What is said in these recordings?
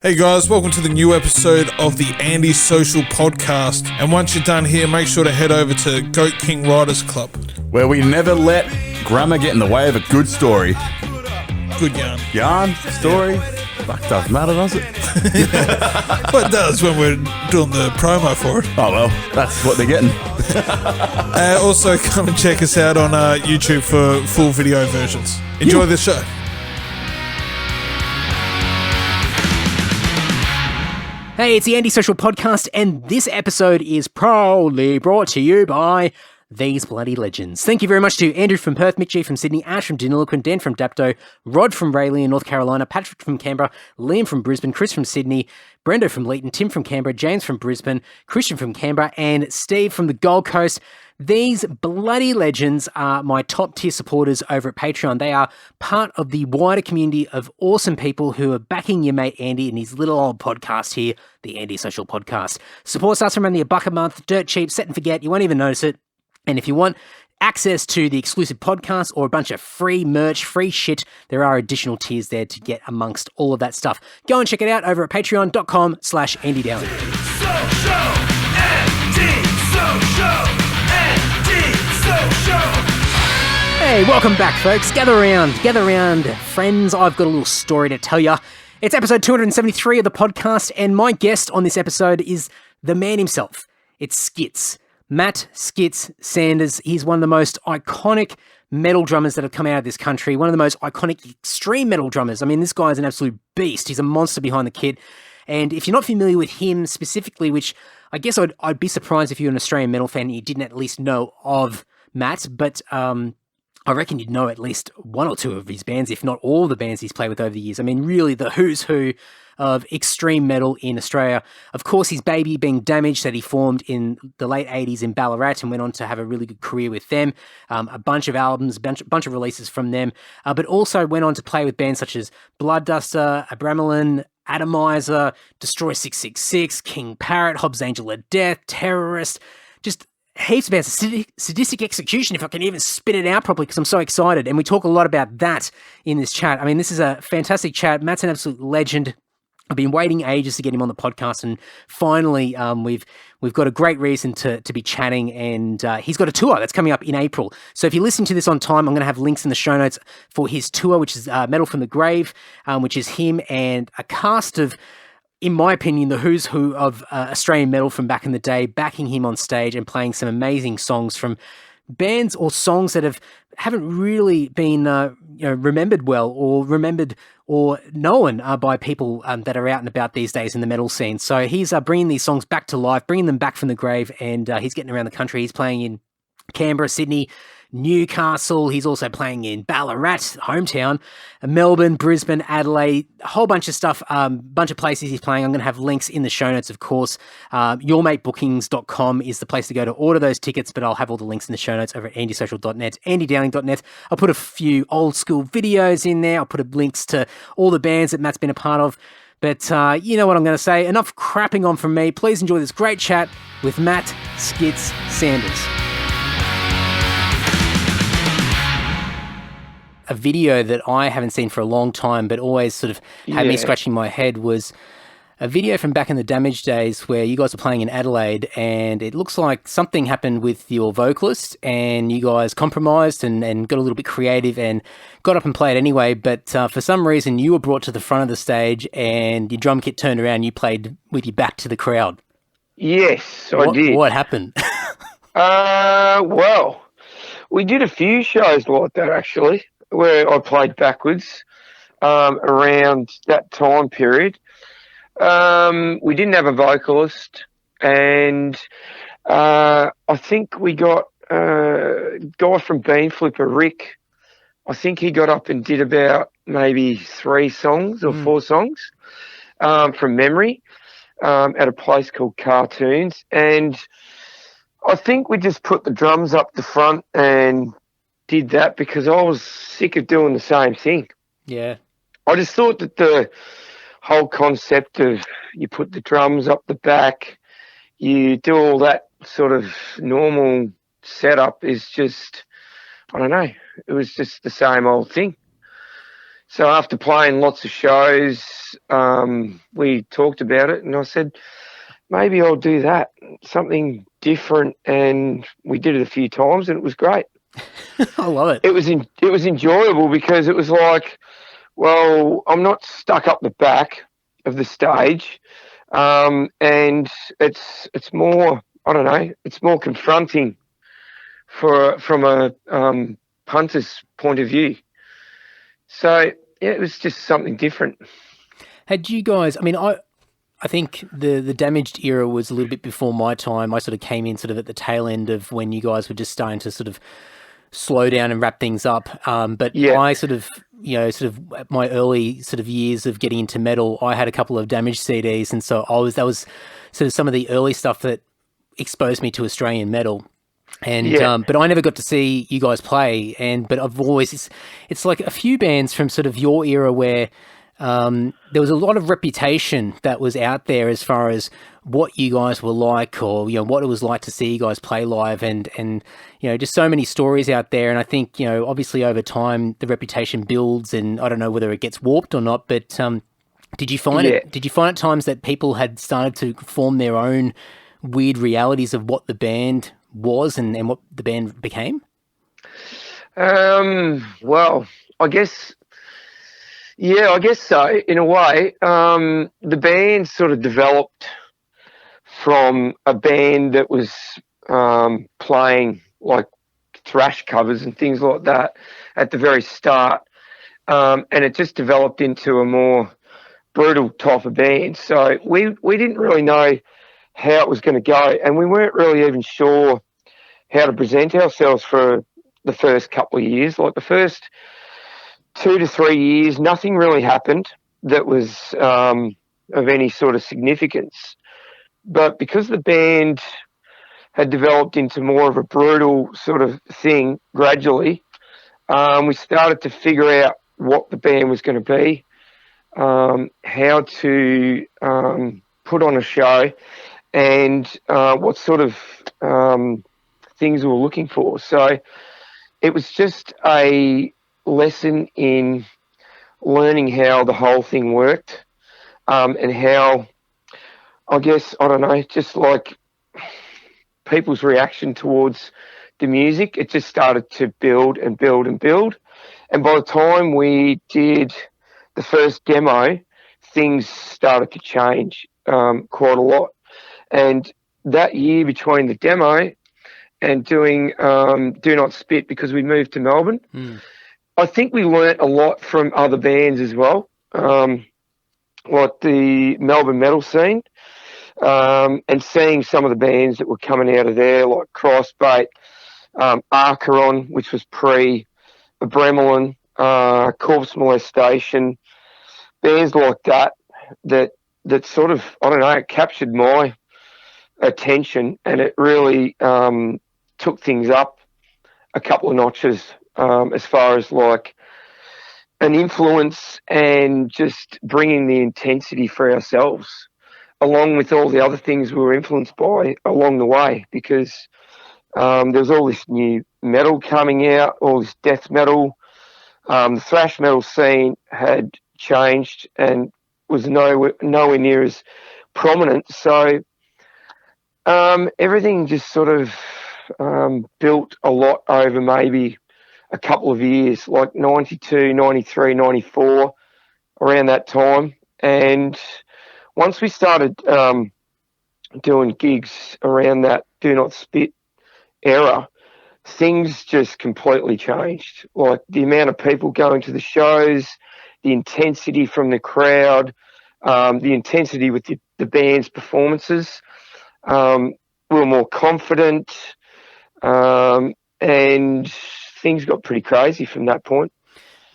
Hey guys, welcome to the new episode of the Anti-Social Podcast. And once you're done here, make sure to head over to Goat King Writers Club, where we never let grammar get in the way of a good story. Good yarn. Yarn? Story? Fuck, doesn't matter, does it? Well, it does when we're doing the promo for it. Oh well, that's what they're getting. Also, come and check us out on YouTube for full video versions. Enjoy the show. Hey, it's the Anti-Social Podcast, and this episode is proudly brought to you by these bloody legends. Thank you very much to Andrew from Perth, Mitchie from Sydney, Ash from Deniliquin, Dan from Dapto, Rod from Rayleigh in North Carolina, Patrick from Canberra, Liam from Brisbane, Chris from Sydney, Brendo from Leeton, Tim from Canberra, James from Brisbane, Christian from Canberra, and Steve from the Gold Coast. These bloody legends are my top tier supporters over at Patreon. They are part of the wider community of awesome people who are backing your mate Andy and his little old podcast here, the Anti-Social Podcast. Support starts from only $1 a month, dirt cheap, set and forget, you won't even notice it. And if you want access to the exclusive podcast or a bunch of free merch, free shit, there are additional tiers there to get amongst all of that stuff. Go and check it out over at patreon.com/Andy Dowling. Hey, welcome back, folks. Gather around, friends. I've got a little story to tell you. It's episode 273 of the podcast, and my guest on this episode is the man himself. It's Skitz. Matt Skitz Sanders. He's one of the most iconic metal drummers that have come out of this country, one of the most iconic extreme metal drummers. I mean, this guy is an absolute beast. He's a monster behind the kit. And if you're not familiar with him specifically, which I guess I'd be surprised if you're an Australian metal fan and you didn't at least know of Matt, but I reckon you'd know at least one or two of his bands, if not all the bands he's played with over the years. I mean, really the who's who of extreme metal in Australia. Of course, his baby being Damaged, that he formed in the late 80s in Ballarat and went on to have a really good career with them. A bunch of albums, bunch of releases from them, but also went on to play with bands such as Bloodduster, Abramelin, Atomizer, Destroy 666, King Parrot, Hobbs Angel of Death, Terrorust, just heaps of bands. Sadistik Exekution, if I can even spit it out properly, because I'm so excited. And we talk a lot about that in this chat. I mean, this is a fantastic chat. Matt's an absolute legend. I've been waiting ages to get him on the podcast, and finally we've got a great reason to be chatting, and he's got a tour that's coming up in April. So if you're listening to this on time, I'm going to have links in the show notes for his tour, which is Metal from the Grave, which is him and a cast of, in my opinion, the who's who of Australian metal from back in the day, backing him on stage and playing some amazing songs from bands or songs that haven't really been remembered well or known by people that are out and about these days in the metal scene. So he's bringing these songs back to life, bringing them back from the grave, and he's getting around the country. He's playing in Canberra, Sydney, Newcastle. He's also playing in Ballarat, hometown, Melbourne, Brisbane, Adelaide, a whole bunch of stuff, bunch of places he's playing. I'm going to have links in the show notes, of course. Yourmatebookings.com is the place to go to order those tickets, but I'll have all the links in the show notes over at andysocial.net, andydowling.net. I'll put a few old school videos in there. I'll put links to all the bands that Matt's been a part of. But you know what I'm going to say. Enough crapping on from me. Please enjoy this great chat with Matt Skitz Sanders. A video that I haven't seen for a long time, but always sort of had me scratching my head, was a video from back in the Damaged days where you guys were playing in Adelaide, and it looks like something happened with your vocalist and you guys compromised and got a little bit creative and got up and played anyway, but for some reason you were brought to the front of the stage and your drum kit turned around, you played with your back to the crowd. Yes, I did. What happened? Well, we did a few shows like that, actually, where I played backwards around that time period. We didn't have a vocalist, and I think we got a guy from Bean Flipper, Rick. I think he got up and did about maybe 3 songs or 4 songs from memory at a place called Cartoons. And I think we just put the drums up the front and did that because I was sick of doing the same thing. Yeah. I just thought that the whole concept of you put the drums up the back, you do all that sort of normal setup is just, I don't know, it was just the same old thing. So after playing lots of shows, we talked about it, and I said, maybe I'll do that, something different. And we did it a few times, and it was great. I love it. It was enjoyable because it was like, well, I'm not stuck up the back of the stage, and it's more, I don't know, it's more confronting from a punter's point of view. So yeah, it was just something different. Had you guys? I mean, I think the Damaged era was a little bit before my time. I sort of came in sort of at the tail end of when you guys were just starting to sort of slow down and wrap things up. But Yeah. I sort of, sort of my early sort of years of getting into metal, I had a couple of Damaged CDs, and so that was sort of some of the early stuff that exposed me to Australian metal. And but I never got to see you guys play. But I've always it's like a few bands from sort of your era where there was a lot of reputation that was out there as far as what you guys were like, or what it was like to see you guys play live, and just so many stories out there. And I think obviously over time the reputation builds, and I don't know whether it gets warped or not, but did you find at times that people had started to form their own weird realities of what the band was and what the band became? Well, I guess so, in a way. The band sort of developed from a band that was playing like thrash covers and things like that at the very start, and it just developed into a more brutal type of band. So we didn't really know how it was going to go, and we weren't really even sure how to present ourselves for the first couple of years. Like the first 2 to 3 years, nothing really happened that was of any sort of significance. But because the band had developed into more of a brutal sort of thing gradually, we started to figure out what the band was going to be, how to put on a show, and what sort of things we were looking for. So it was just a lesson in learning how the whole thing worked, and how, I guess, I don't know, just like people's reaction towards the music, it just started to build and build and build. And by the time we did the first demo, things started to change quite a lot. And that year between the demo and doing Do Not Spit, because we moved to Melbourne, I think we learnt a lot from other bands as well, like the Melbourne metal scene, and seeing some of the bands that were coming out of there, like Crossbait, Archeron, which was pre-Bremelin, Corpse Molestation, bands like that sort of, I don't know, it captured my attention, and it really took things up a couple of notches, as far as like an influence and just bringing the intensity for ourselves, along with all the other things we were influenced by along the way, because there was all this new metal coming out, all this death metal. The thrash metal scene had changed and was nowhere near as prominent. So everything just sort of built a lot over maybe a couple of years, like 92, 93, 94, around that time. And once we started doing gigs around that Do Not Spit era, things just completely changed. Like the amount of people going to the shows, the intensity from the crowd, the intensity with the band's performances. We were more confident, and things got pretty crazy from that point.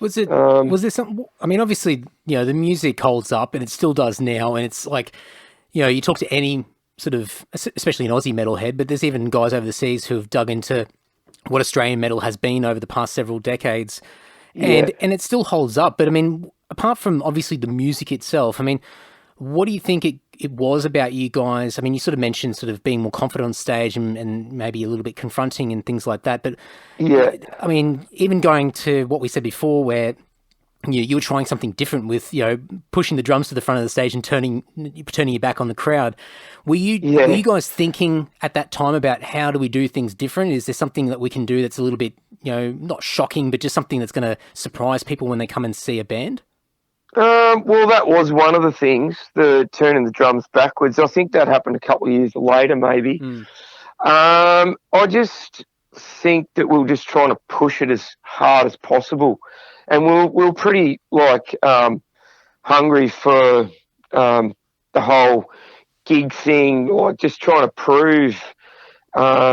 Was there something? I mean, obviously, the music holds up, and it still does now. And it's like, you talk to any sort of, especially an Aussie metalhead, but there's even guys overseas who have dug into what Australian metal has been over the past several decades, and it still holds up. But I mean, apart from obviously the music itself, I mean, what do you think it was about you guys? I mean, you sort of mentioned sort of being more confident on stage and maybe a little bit confronting and things like that. But I mean, even going to what we said before, where you were trying something different with, pushing the drums to the front of the stage and turning your back on the crowd. Were you guys thinking at that time about how do we do things different? Is there something that we can do that's a little bit, not shocking, but just something that's going to surprise people when they come and see a band? Well, that was one of the things, the turning the drums backwards. I think that happened a couple of years later, maybe. I just think that we were just trying to push it as hard as possible. And we were pretty, hungry for the whole gig thing, or just trying to prove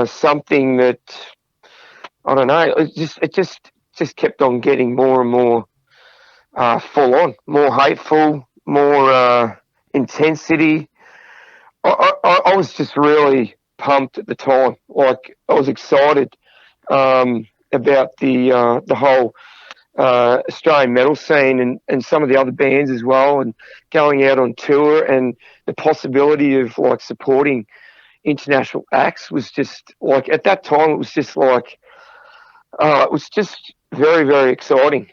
something that, I don't know, it just kept on getting more and more full on, more hateful, more intensity. I was just really pumped at the time. Like, I was excited about the whole Australian metal scene and some of the other bands as well, and going out on tour, and the possibility of supporting international acts was just at that time, it was just it was just very, very exciting.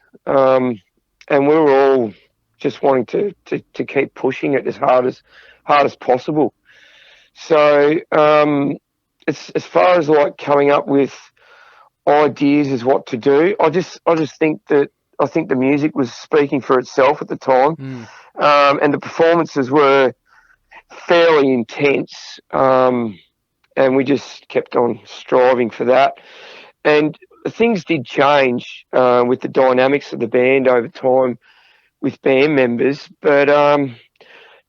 And we were all just wanting to keep pushing it as hard as possible. So as far as coming up with ideas as what to do, I just think that the music was speaking for itself at the time, and the performances were fairly intense, and we just kept on striving for that. And things did change with the dynamics of the band over time with band members, but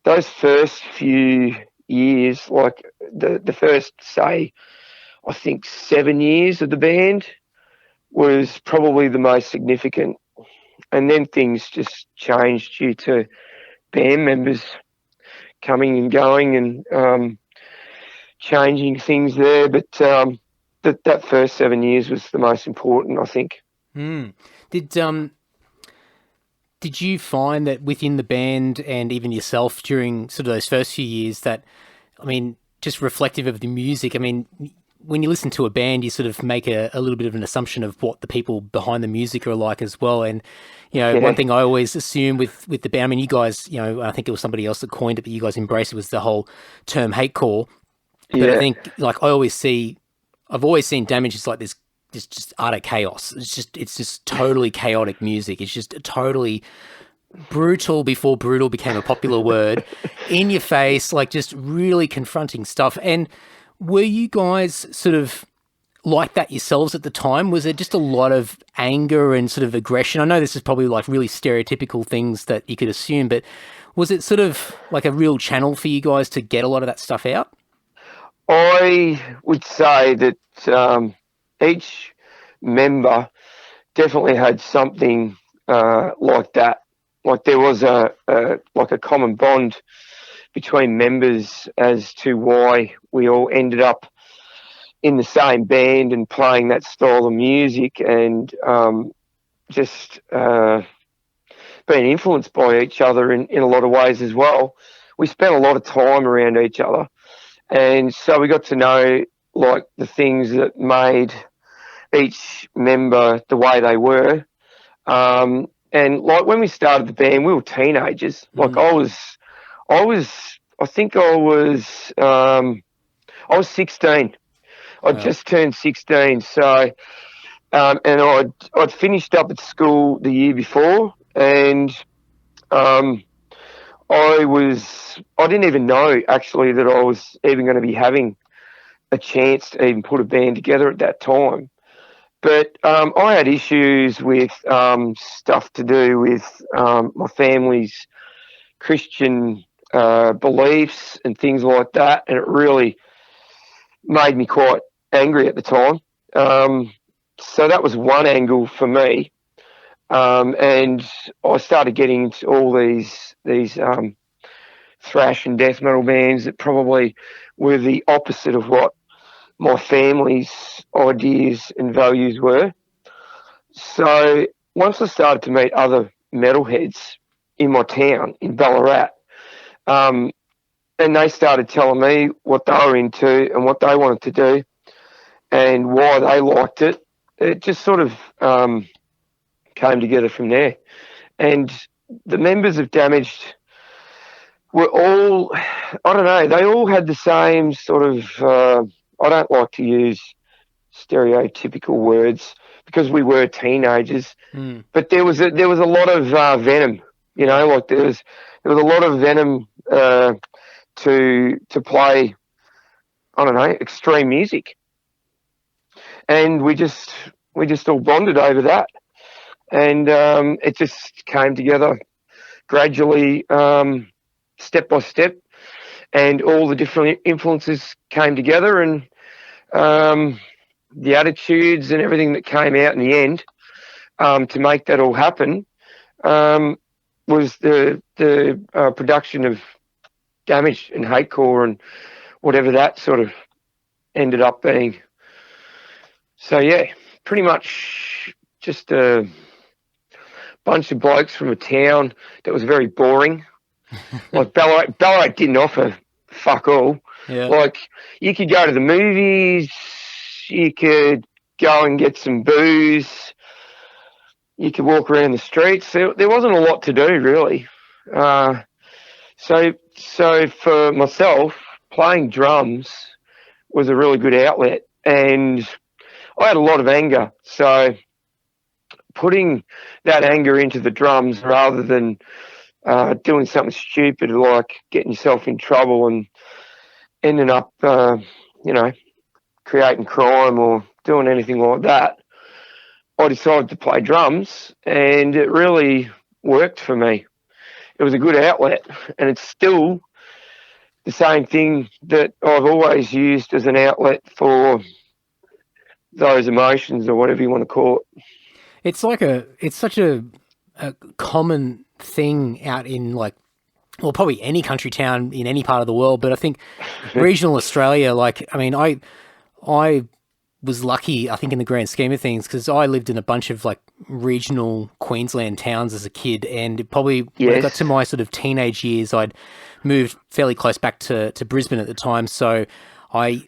those first few years, the first, say, I think 7 years of the band was probably the most significant. And then things just changed due to band members coming and going and changing things there. But that first 7 years was the most important, I think. Did you find that within the band and even yourself during sort of those first few years that, just reflective of the music, when you listen to a band, you sort of make a little bit of an assumption of what the people behind the music are like as well. And, one thing I always assume with the band, you guys, I think it was somebody else that coined it, but you guys embraced it, was the whole term hatecore. But I think, I've always seen Damage as this just utter chaos. It's just totally chaotic music. It's just totally brutal before brutal became a popular word, in your face, just really confronting stuff. And were you guys sort of like that yourselves at the time? Was there just a lot of anger and sort of aggression? I know this is probably really stereotypical things that you could assume, but was it sort of a real channel for you guys to get a lot of that stuff out? I would say that each member definitely had something like that. There was a common bond between members as to why we all ended up in the same band and playing that style of music, and just being influenced by each other in a lot of ways as well. We spent a lot of time around each other, and so we got to know the things that made each member the way they were. And when we started the band, we were teenagers. I was 16. I'd just turned 16. So, and I'd finished up at school the year before, and I didn't even know actually that I was even going to be having a chance to even put a band together at that time. But I had issues with stuff to do with my family's Christian beliefs and things like that, and it really made me quite angry at the time. So that was one angle for me, and I started getting into all these thrash and death metal bands that probably were the opposite of what my family's ideas and values were. So once I started to meet other metalheads in my town, in Ballarat, and they started telling me what they were into and what they wanted to do and why they liked it, it just sort of came together from there. and the members of Damaged were all, I don't know, they all had the same sort of, I don't like to use stereotypical words because we were teenagers, but there was a lot of venom, like there was a lot of venom to play, I don't know, extreme music, and we just all bonded over that, and it just came together gradually, step by step, and all the different influences came together, and the attitudes and everything that came out in the end to make that all happen was the production of Damage and Hatecore and whatever that sort of ended up being. So yeah, pretty much just a bunch of blokes from a town that was very boring. Like Ballarat didn't offer fuck all. Yeah. Like you could go to the movies, you could go and get some booze, you could walk around the streets. There wasn't a lot to do really. So for myself, playing drums was a really good outlet, and I had a lot of anger. So putting that anger into the drums rather than doing something stupid like getting yourself in trouble and ending up, creating crime or doing anything like that, I decided to play drums, and it really worked for me. It was a good outlet, and it's still the same thing that I've always used as an outlet for those emotions or whatever you want to call it. It's such a common thing out in probably any country town in any part of the world, but I think regional Australia, I was lucky, I think, in the grand scheme of things, because I lived in a bunch of regional Queensland towns as a kid, and probably when I got to my sort of teenage years, I'd moved fairly close back to Brisbane at the time, so I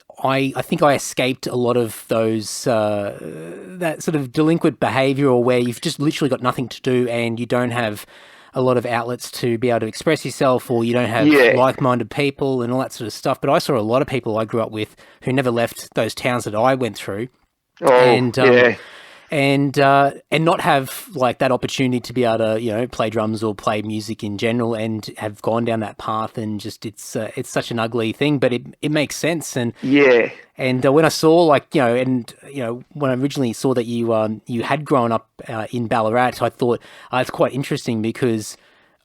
think I escaped a lot of those that sort of delinquent behaviour, or where you've just literally got nothing to do and you don't have a lot of outlets to be able to express yourself, or you don't have like-minded people and all that sort of stuff. But I saw a lot of people I grew up with who never left those towns that I went through, and not have that opportunity to be able to play drums or play music in general, and have gone down that path, and just it's such an ugly thing, but it makes sense. And when I saw when I originally saw that you had grown up in Ballarat, I thought it's quite interesting, because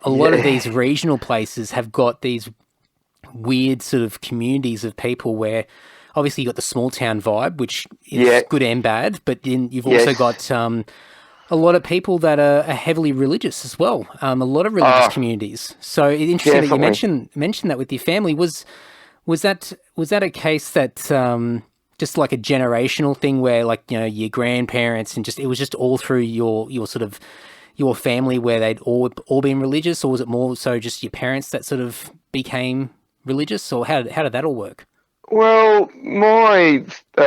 a lot of these regional places have got these weird sort of communities of people where obviously you got the small town vibe, which is good and bad, but then you've also got a lot of people that are heavily religious as well. A lot of religious communities. So it's interesting that you mentioned that with your family. Was that a case that just like a generational thing where your grandparents and it was just all through your sort of your family where they'd all been religious, or was it more so just your parents that sort of became religious, or how did that all work? Well, my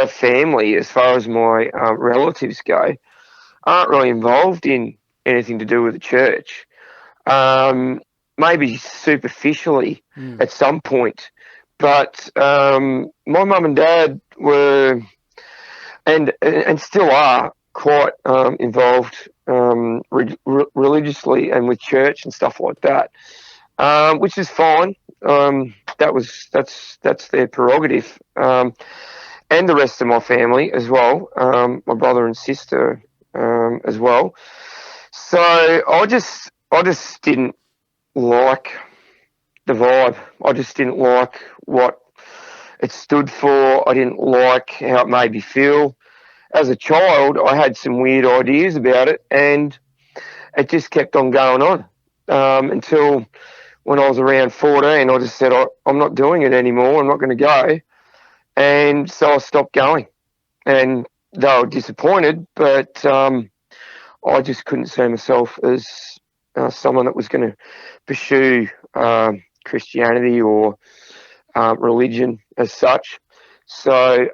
family, as far as my relatives go, aren't really involved in anything to do with the church. Maybe superficially at some point, but my mum and dad were, and still are, quite involved religiously and with church and stuff like that, which is fine. That's their prerogative, and the rest of my family as well, my brother and sister as well. So I just didn't like the vibe. I just didn't like what it stood for. I didn't like how it made me feel. As a child, I had some weird ideas about it, and it just kept on going on until when I was around 14, I just said, I'm not doing it anymore. I'm not going to go. And so I stopped going. And they were disappointed, but I just couldn't see myself as someone that was going to pursue Christianity or religion as such. So,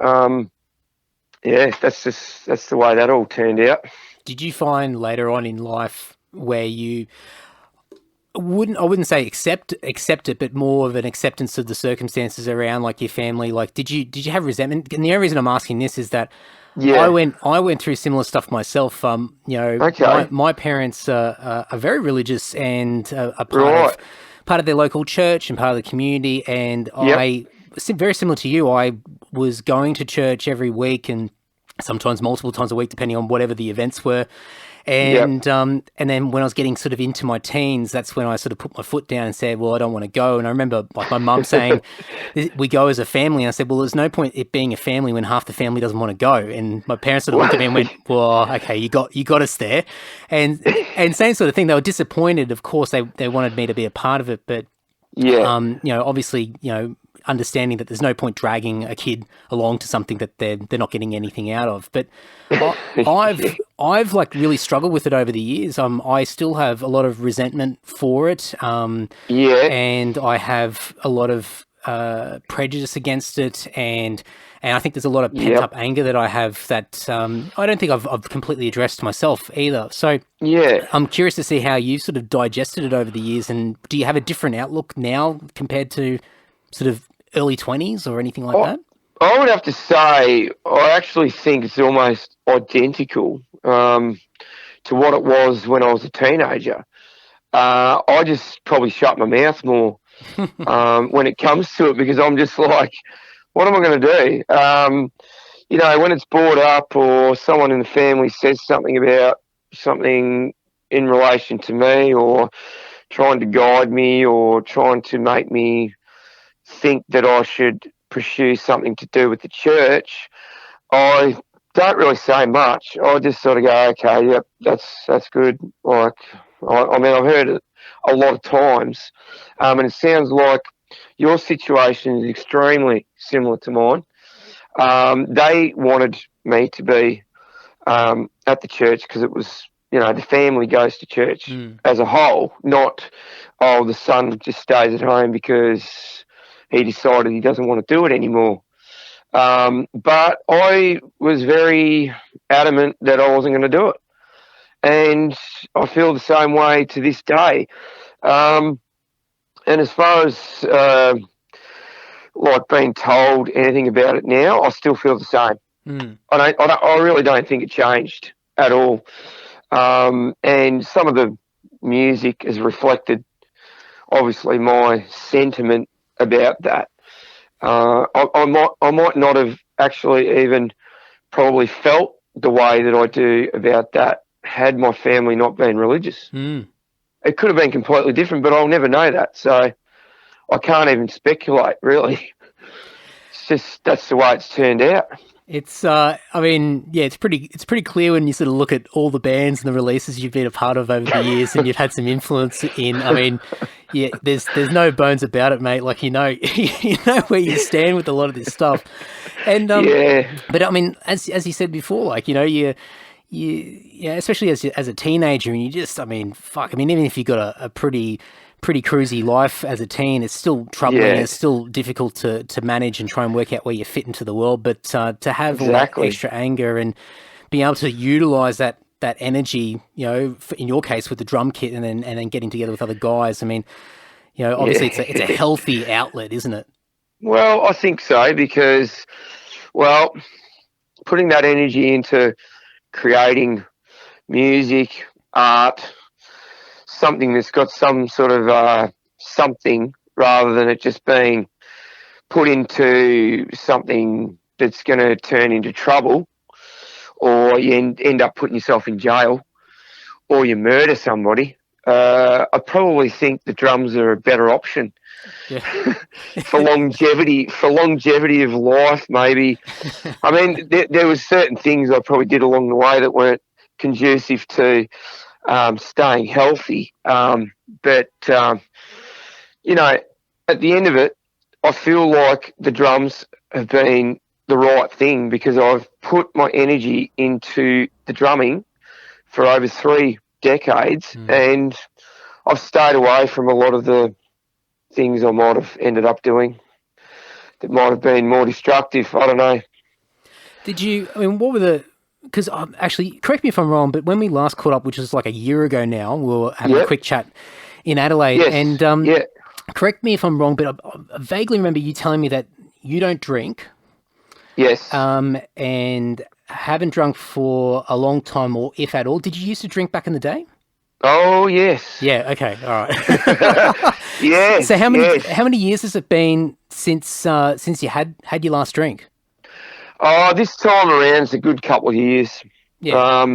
that's the way that all turned out. Did you find later on in life where you I wouldn't say accept it, but more of an acceptance of the circumstances around like your family? Like, did you have resentment? And the only reason I'm asking this is that I went through similar stuff myself. My parents are very religious and a part of their local church and part of the community. And very similar to you, I was going to church every week and sometimes multiple times a week, depending on whatever the events were. And then when I was getting sort of into my teens, that's when I sort of put my foot down and said, well, I don't want to go. And I remember like my mum saying, we go as a family. And I said, well, there's no point it being a family when half the family doesn't want to go. And my parents sort of looked at me and went, well, okay, you got us there. And same sort of thing. They were disappointed. Of course, they wanted me to be a part of it. But, obviously, understanding that there's no point dragging a kid along to something that they're not getting anything out of. But I've like really struggled with it over the years. I still have a lot of resentment for it. And I have a lot of prejudice against it, and I think there's a lot of pent up anger that I have that I don't think I've completely addressed myself either. So I'm curious to see how you sort of digested it over the years, and do you have a different outlook now compared to sort of early 20s or anything like that? I would have to say I actually think it's almost identical to what it was when I was a teenager. I just probably shut my mouth more when it comes to it, because I'm just like, what am I going to do? When it's brought up or someone in the family says something about something in relation to me, or trying to guide me or trying to make me think that I should pursue something to do with the church, I don't really say much. I just sort of go, okay, yep, that's good. Like, I've heard it a lot of times, and it sounds like your situation is extremely similar to mine. They wanted me to be at the church because it was, the family goes to church as a whole, not, the son just stays at home because he decided he doesn't want to do it anymore. But I was very adamant that I wasn't going to do it. And I feel the same way to this day. And as far as like being told anything about it now, I still feel the same. I really don't think it changed at all. And some of the music has reflected, obviously, my sentiment about that. I might not have actually even probably felt the way that I do about that had my family not been religious. It could have been completely different, but I'll never know that. So I can't even speculate, really. It's just, that's the way it's turned out. It's, it's pretty clear when you sort of look at all the bands and the releases you've been a part of over the years, and you've had some influence in. There's no bones about it, mate. Like, you know where you stand with a lot of this stuff, and But as you said before, like, you especially as a teenager, and you just, even if you got a pretty cruisy life as a teen, it's still troubling. Yeah. It's still difficult to manage and try and work out where you fit into the world. But to have all that extra anger and being able to utilize that energy, in your case with the drum kit, and then getting together with other guys. Obviously it's a healthy outlet, isn't it? Well, I think so, because, putting that energy into creating music, art, something that's got some sort of something, rather than it just being put into something that's going to turn into trouble, or you end up putting yourself in jail, or you murder somebody. I probably think the drums are a better option for longevity of life, maybe. There was certain things I probably did along the way that weren't conducive to staying healthy. But at the end of it, I feel like the drums have been the right thing, because I've put my energy into the drumming for over 3 decades, and I've stayed away from a lot of the things I might have ended up doing that might have been more destructive. I don't know. Did you, what were because actually, correct me if I'm wrong, but when we last caught up, which was like a year ago now, we were having a quick chat in Adelaide. Yes. And correct me if I'm wrong, but I vaguely remember you telling me that you don't drink. Yes. And haven't drunk for a long time, or if at all. Did you used to drink back in the day? Oh, yes. Yeah. Okay. All right. Yes. So how many years has it been since you had your last drink? Oh, this time around it's a good couple of years. Yeah.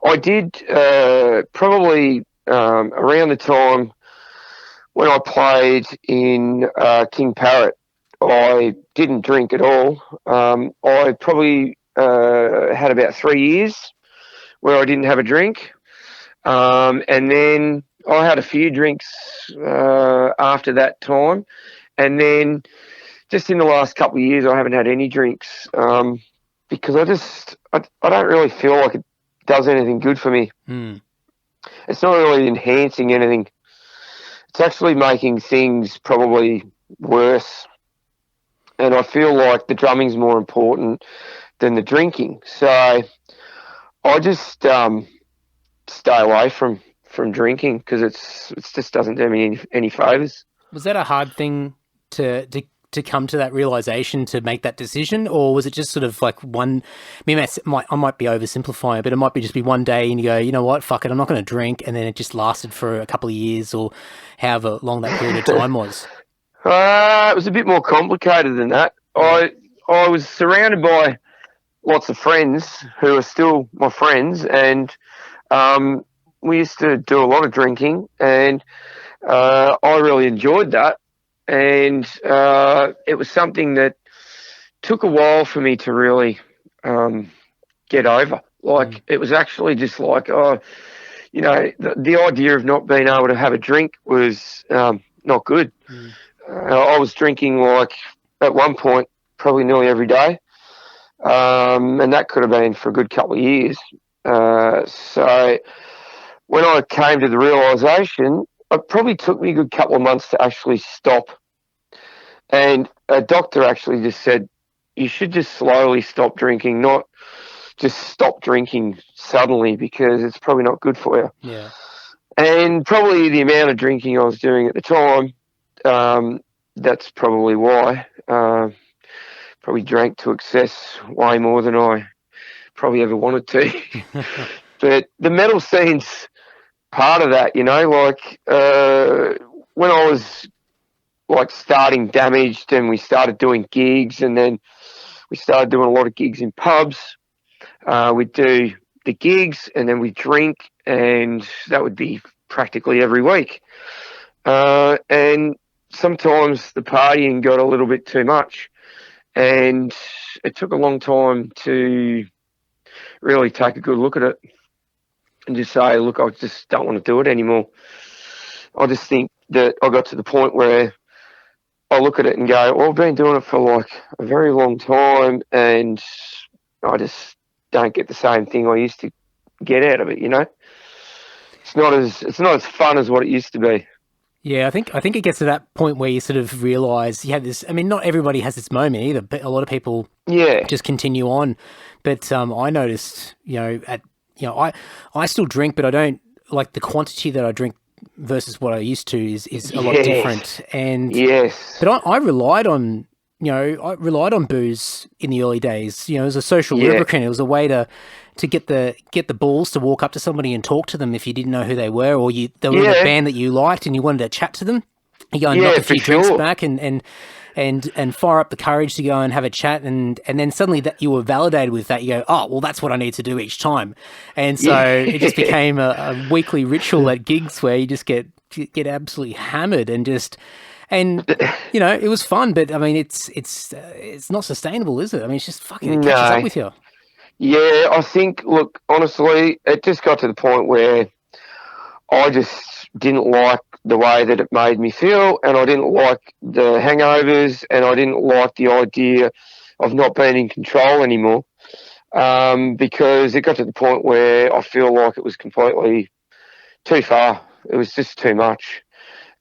I did probably around the time when I played in King Parrot. I didn't drink at all. I probably had about 3 years where I didn't have a drink. And then I had a few drinks after that time. And then just in the last couple of years, I haven't had any drinks because I don't really feel like it does anything good for me. Mm. It's not really enhancing anything. It's actually making things probably worse. And I feel like the drumming's more important than the drinking. So I just stay away from drinking because it just doesn't do me any favours. Was that a hard thing to come to that realization, to make that decision, or was it just sort of like one? I mean, I might be oversimplifying, but it might just be one day and you go, you know what, fuck it, I'm not going to drink, and then it just lasted for a couple of years or however long that period of time was. It was a bit more complicated than that. I was surrounded by lots of friends who are still my friends, and we used to do a lot of drinking, and I really enjoyed that. And it was something that took a while for me to really get over. Like, it was actually just like, the idea of not being able to have a drink was not good. I was drinking, like, at one point, probably nearly every day. And that could have been for a good couple of years. So when I came to the realisation, it probably took me a good couple of months to actually stop. And a doctor actually just said, you should just slowly stop drinking, not just stop drinking suddenly, because it's probably not good for you. Yeah. And probably the amount of drinking I was doing at the time, that's probably why. Probably drank to excess way more than I probably ever wanted to. But the metal scene's part of that, like when I was like starting Damaged and we started doing gigs, and then we started doing a lot of gigs in pubs. We'd do the gigs and then we'd drink, and that would be practically every week. And sometimes the partying got a little bit too much, and it took a long time to really take a good look at it and just say, look, I just don't want to do it anymore. I just think that I got to the point where I look at it and go, well, I've been doing it for like a very long time, and I just don't get the same thing I used to get out of it, It's not as fun as what it used to be. Yeah, I think it gets to that point where you sort of realise you have this. I mean, not everybody has this moment either, but a lot of people just continue on. But I noticed, I still drink, but I don't like the quantity that I drink versus what I used to is a lot different. And but I relied on booze in the early days. As a social lubricant. It was a way to get the balls to walk up to somebody and talk to them if you didn't know who they were, or they were in a band that you liked and you wanted to chat to them. You go and knock a few drinks back and fire up the courage to go and have a chat, and then suddenly that you were validated with that, you go, oh, well, that's what I need to do each time. And so it just became a weekly ritual at gigs where you just get absolutely hammered and it was fun, but I mean, it's not sustainable, is it? I mean, it's just fucking, it catches up with you. Yeah, I think, look, honestly, it just got to the point where I just didn't like the way that it made me feel, and I didn't like the hangovers, and I didn't like the idea of not being in control anymore, because it got to the point where I feel like it was completely too far. It was just too much.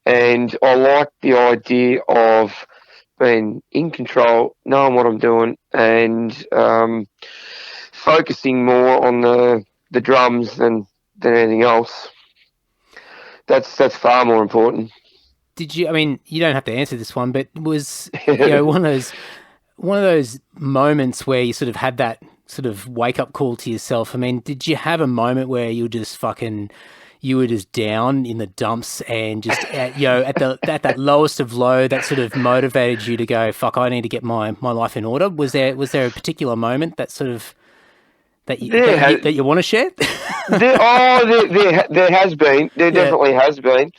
And I like the idea of being in control, knowing what I'm doing, and focusing more on the drums than anything else. That's far more important. Did you? I mean, you don't have to answer this one, but was one of those moments where you sort of had that sort of wake up call to yourself? I mean, did you have a moment where you were just down in the dumps and just at that lowest of low that sort of motivated you to go, fuck, I need to get my life in order? Was there a particular moment that sort of that you want to share? there has been. There definitely has been.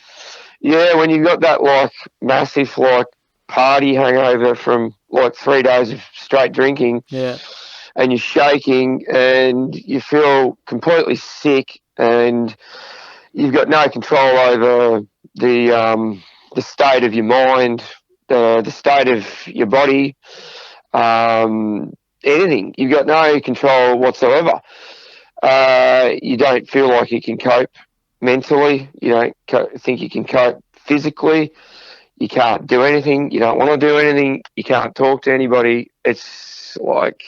Yeah, when you got that like massive like party hangover from like 3 days of straight drinking, and you're shaking and you feel completely sick and you've got no control over the state of your mind, the state of your body, anything. You've got no control whatsoever. You don't feel like you can cope mentally. You don't think you can cope physically. You can't do anything. You don't want to do anything. You can't talk to anybody. It's like,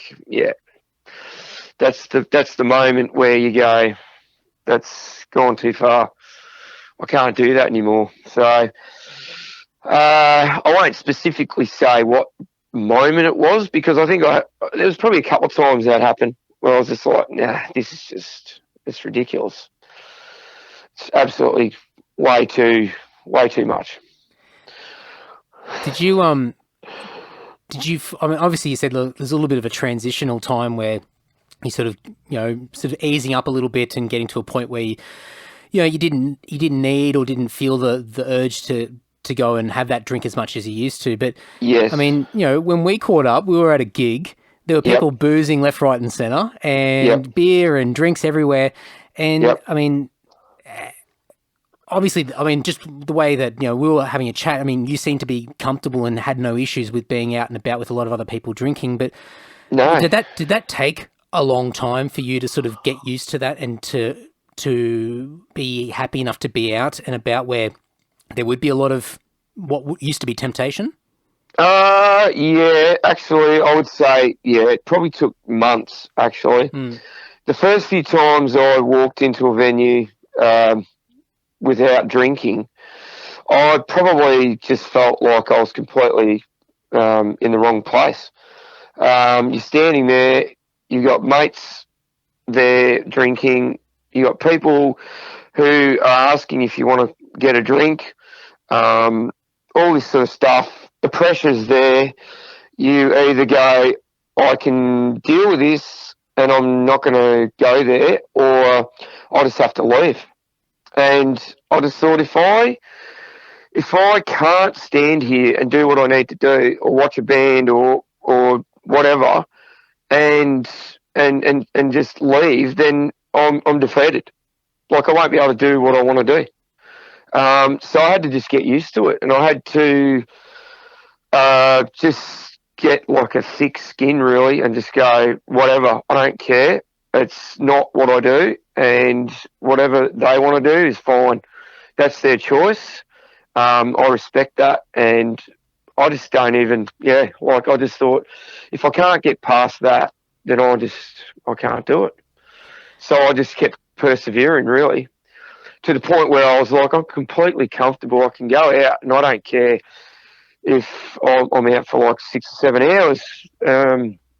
that's the moment where you go, that's gone too far. I can't do that anymore. So I won't specifically say what moment it was, because I think there was probably a couple of times that happened where I was just like, nah, this is just, it's ridiculous. It's absolutely way too much. Did you, I mean, obviously you said there's a little bit of a transitional time where you sort of easing up a little bit and getting to a point where you didn't need or didn't feel the urge to go and have that drink as much as you used to. But yes, I mean, when we caught up, we were at a gig. There were people boozing left, right, and center, and beer and drinks everywhere. And I mean, obviously, just the way that we were having a chat. I mean, you seemed to be comfortable and had no issues with being out and about with a lot of other people drinking. But no, did that take a long time for you to sort of get used to that and to be happy enough to be out and about where there would be a lot of what used to be temptation? Yeah, actually, I would say, it probably took months, actually. The first few times I walked into a venue without drinking, I probably just felt like I was completely in the wrong place. You're standing there, you've got mates there drinking, you got people who are asking if you want to get a drink, all this sort of stuff. The pressure's there. You either go, I can deal with this and I'm not going to go there, or I just have to leave. And I just thought, if I can't stand here and do what I need to do, or watch a band or whatever, and just leave, then I'm defeated. Like, I won't be able to do what I want to do. So I had to just get used to it, and I had to just get like a thick skin, really, and just go, whatever, I don't care. It's not what I do, and whatever they want to do is fine. That's their choice. I respect that, and I just don't even, I just thought, if I can't get past that, then I can't do it. So I just kept persevering, really, to the point where I was like, I'm completely comfortable. I can go out and I don't care if I'm out for like 6 or 7 hours.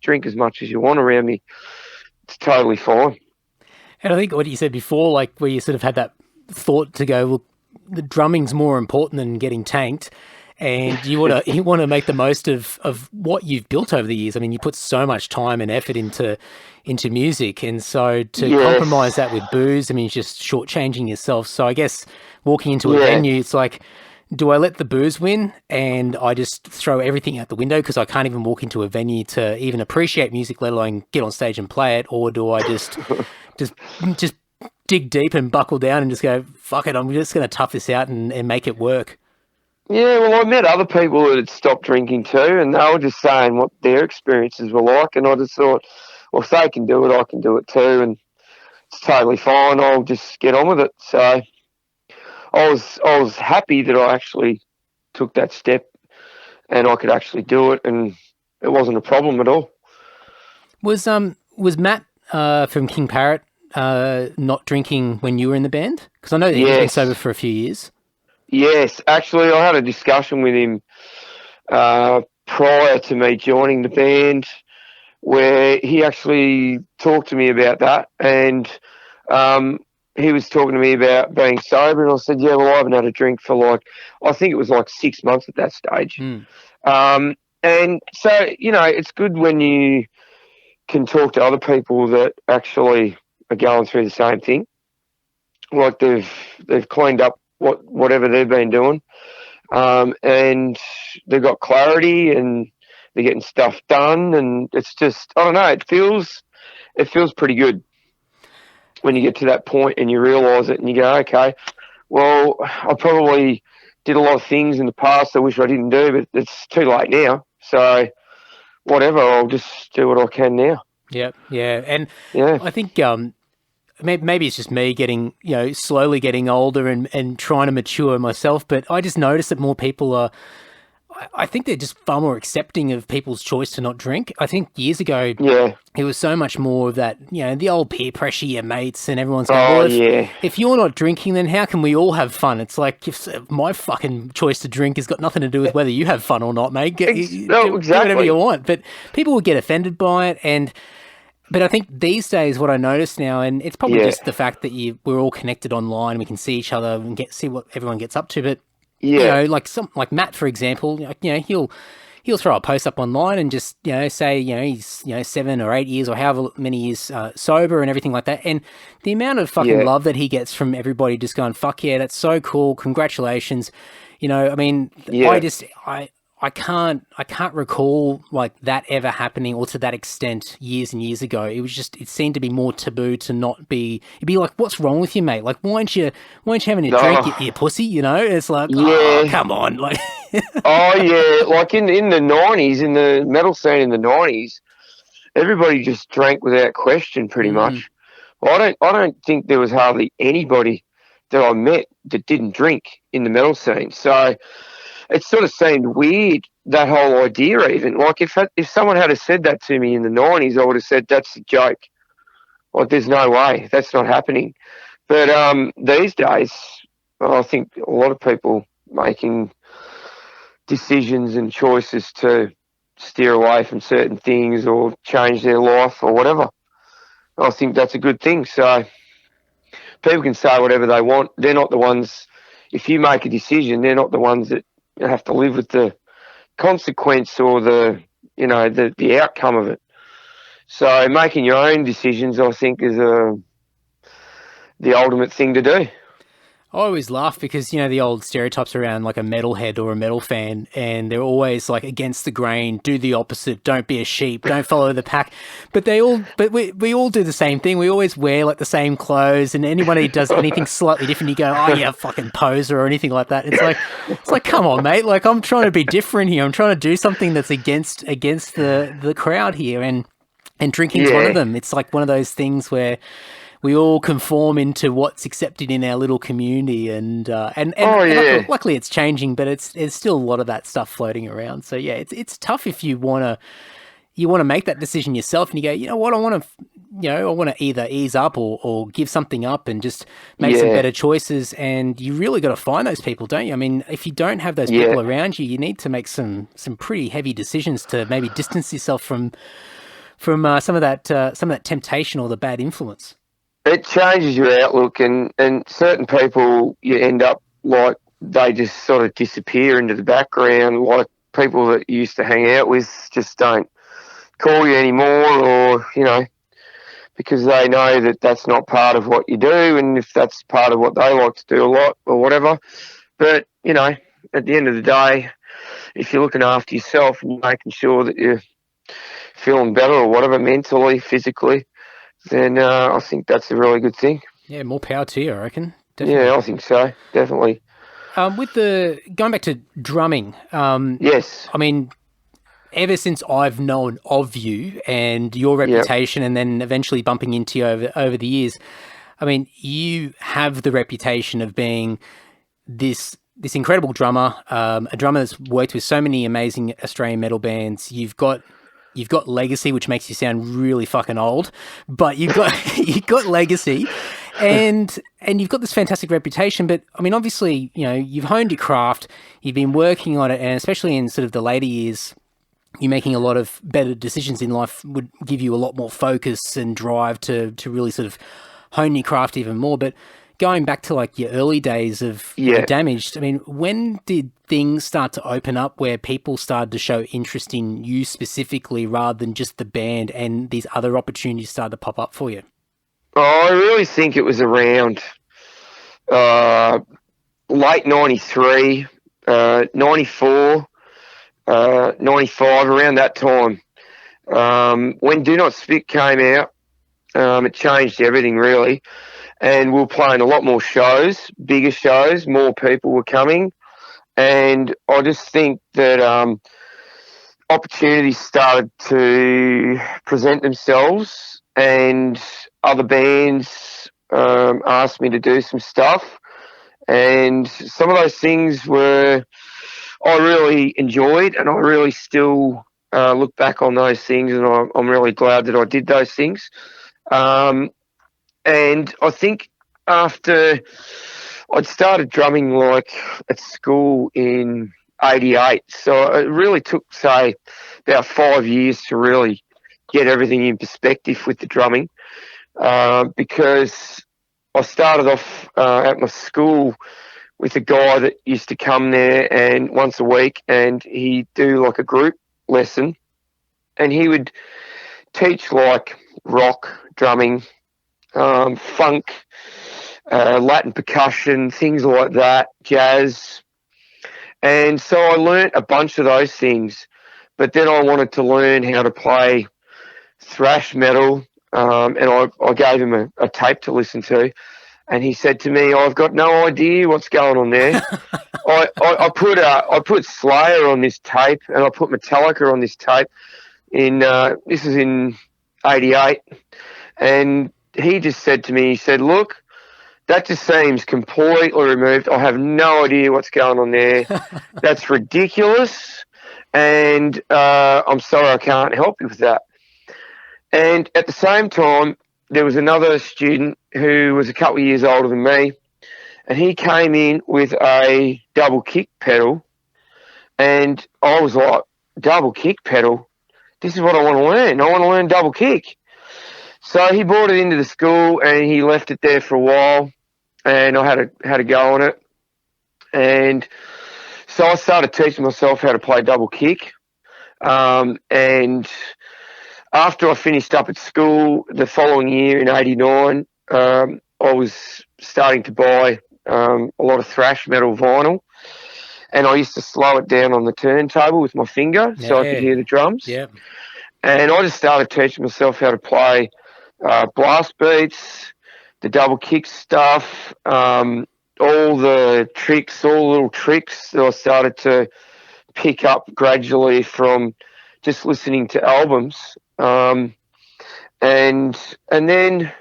Drink as much as you want around me. It's totally fine. And I think what you said before, like where you sort of had that thought to go, well, the drumming's more important than getting tanked, and you want to make the most of what you've built over the years. I mean, you put so much time and effort into music, and so to compromise that with booze, I mean, it's just shortchanging yourself. So I guess walking into a venue, it's like, do I let the booze win and I just throw everything out the window because I can't even walk into a venue to even appreciate music, let alone get on stage and play it? Or do I just dig deep and buckle down and just go, fuck it, I'm just going to tough this out and make it work? Yeah, well, I met other people that had stopped drinking too, and they were just saying what their experiences were like, and I just thought, well, if they can do it, I can do it too, and it's totally fine. I'll just get on with it. So I was happy that I actually took that step and I could actually do it, and it wasn't a problem at all. Was Matt from King Parrot not drinking when you were in the band? Because I know that he's been sober for a few years. Yes, actually, I had a discussion with him prior to me joining the band, where he actually talked to me about that, and he was talking to me about being sober, and I said, yeah, well, I haven't had a drink for I think it was 6 months at that stage. And so, it's good when you can talk to other people that actually are going through the same thing. Like they've cleaned up whatever they've been doing, and they've got clarity and they're getting stuff done, and it's just, I don't know, it feels pretty good when you get to that point and you realise it and you go, okay, well, I probably did a lot of things in the past I wish I didn't do, but it's too late now. So whatever, I'll just do what I can now. Yeah. And I think maybe it's just me getting, slowly getting older and trying to mature myself, but I just notice that more people are, I think they're just far more accepting of people's choice to not drink. I think years ago, it was so much more of that, the old peer pressure, your mates and everyone's going, if you're not drinking, then how can we all have fun? It's like, if my fucking choice to drink has got nothing to do with whether you have fun or not, mate. Do whatever you want. But people would get offended by it. But I think these days what I notice now, and it's probably just the fact that we're all connected online, we can see each other and see what everyone gets up to, but like Matt, for example, he'll throw a post up online and just say he's 7 or 8 years or however many years sober and everything like that, and the amount of fucking love that he gets from everybody just going, fuck yeah, that's so cool, congratulations. I can't recall that ever happening, or to that extent, years and years ago. It seemed to be more taboo to not be. It'd be like, what's wrong with you, mate? Like, why aren't you having a drink, you pussy? It's like, oh, come on, like. Oh yeah, like in the 90s, in the metal scene in the 90s, everybody just drank without question, pretty much. Well, I don't think there was hardly anybody that I met that didn't drink in the metal scene. So it sort of seemed weird, that whole idea even. Like, if someone had said that to me in the 90s, I would have said, that's a joke. Like, there's no way. That's not happening. But these days, I think a lot of people making decisions and choices to steer away from certain things or change their life or whatever. I think that's a good thing. So people can say whatever they want. They're not the ones, if you make a decision, they're not the ones that have to live with the consequence or the outcome of it. So making your own decisions, I think, is the ultimate thing to do. I always laugh because, the old stereotypes around like a metalhead or a metal fan, and they're always like against the grain, do the opposite, don't be a sheep, don't follow the pack. But we all do the same thing. We always wear like the same clothes, and anybody who does anything slightly different, you go, oh yeah, fucking poser or anything like that. It's like, come on, mate. Like, I'm trying to be different here. I'm trying to do something that's against the crowd here, and drinking's one of them. It's like one of those things where we all conform into what's accepted in our little community, and luckily it's changing, but there's still a lot of that stuff floating around. So yeah, it's tough if you want to make that decision yourself, and you go, you know what, I want to either ease up or give something up and just make some better choices. And you really got to find those people, don't you? I mean, if you don't have those people around you, you need to make some pretty heavy decisions to maybe distance yourself from some of that temptation or the bad influence. It changes your outlook, and certain people, you end up like they just sort of disappear into the background. Like people that you used to hang out with just don't call you anymore, or, because they know that that's not part of what you do, and if that's part of what they like to do a lot or whatever. But, at the end of the day, if you're looking after yourself and making sure that you're feeling better or whatever, mentally, physically, then I think that's a really good thing. Yeah, more power to you, I reckon. Definitely. Yeah, I think so, definitely. Going back to drumming, yes. I mean, ever since I've known of you and your reputation, and then eventually bumping into you over the years, I mean, you have the reputation of being this incredible drummer, a drummer that's worked with so many amazing Australian metal bands. You've got you've got legacy, which makes you sound really fucking old, but you've got you've got legacy, and you've got this fantastic reputation. But I mean, obviously, you know, you've honed your craft, you've been working on it, and especially in sort of the later years, you're making a lot of better decisions in life would give you a lot more focus and drive to really sort of hone your craft even more. But going back to like your early days of Damaged, I mean, when did things start to open up where people started to show interest in you specifically rather than just the band, and these other opportunities started to pop up for you? Oh, I really think it was around late 93, 94, 95, around that time. When Do Not Spit came out, it changed everything really. And we were playing a lot more shows, bigger shows, more people were coming. And I just think that opportunities started to present themselves, and other bands asked me to do some stuff. And some of those things I really enjoyed, and I really still look back on those things, and I'm really glad that I did those things. And I think after I'd started drumming like at school in 88, so it really took, say, about 5 years to really get everything in perspective with the drumming, because I started off at my school with a guy that used to come there and once a week, and he'd do like a group lesson, and he would teach like rock drumming, funk, Latin percussion, things like that, jazz. And so I learnt a bunch of those things, but then I wanted to learn how to play thrash metal, and I gave him a tape to listen to, and he said to me, "I've got no idea what's going on there." I put Slayer on this tape, and I put Metallica on this tape. This is in '88, and he just said to me, he said, "Look, that just seems completely removed. I have no idea what's going on there. That's ridiculous, and I'm sorry I can't help you with that." And at the same time, there was another student who was a couple of years older than me, and he came in with a double kick pedal, and I was like, double kick pedal? This is what I want to learn. I want to learn double kick. So he brought it into the school, and he left it there for a while, and I had a go on it. And so I started teaching myself how to play double kick. And after I finished up at school the following year in '89, I was starting to buy a lot of thrash metal vinyl, and I used to slow it down on the turntable with my finger so I could hear the drums. Yeah. And I just started teaching myself how to play blast beats, the double kick stuff, all the tricks, all the little tricks that I started to pick up gradually from just listening to albums. And then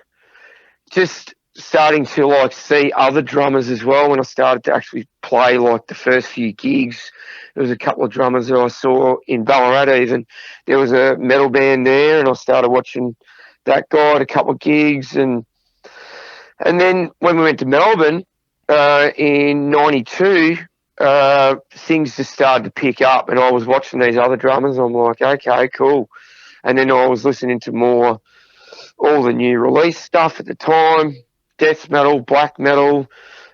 just starting to like see other drummers as well. When I started to actually play like the first few gigs, there was a couple of drummers that I saw in Ballarat even. There was a metal band there, and I started watching that guy at a couple of gigs. And then when we went to Melbourne in '92, things just started to pick up, and I was watching these other drummers, and I'm like, okay, cool. And then I was listening to all the new release stuff at the time, death metal, black metal,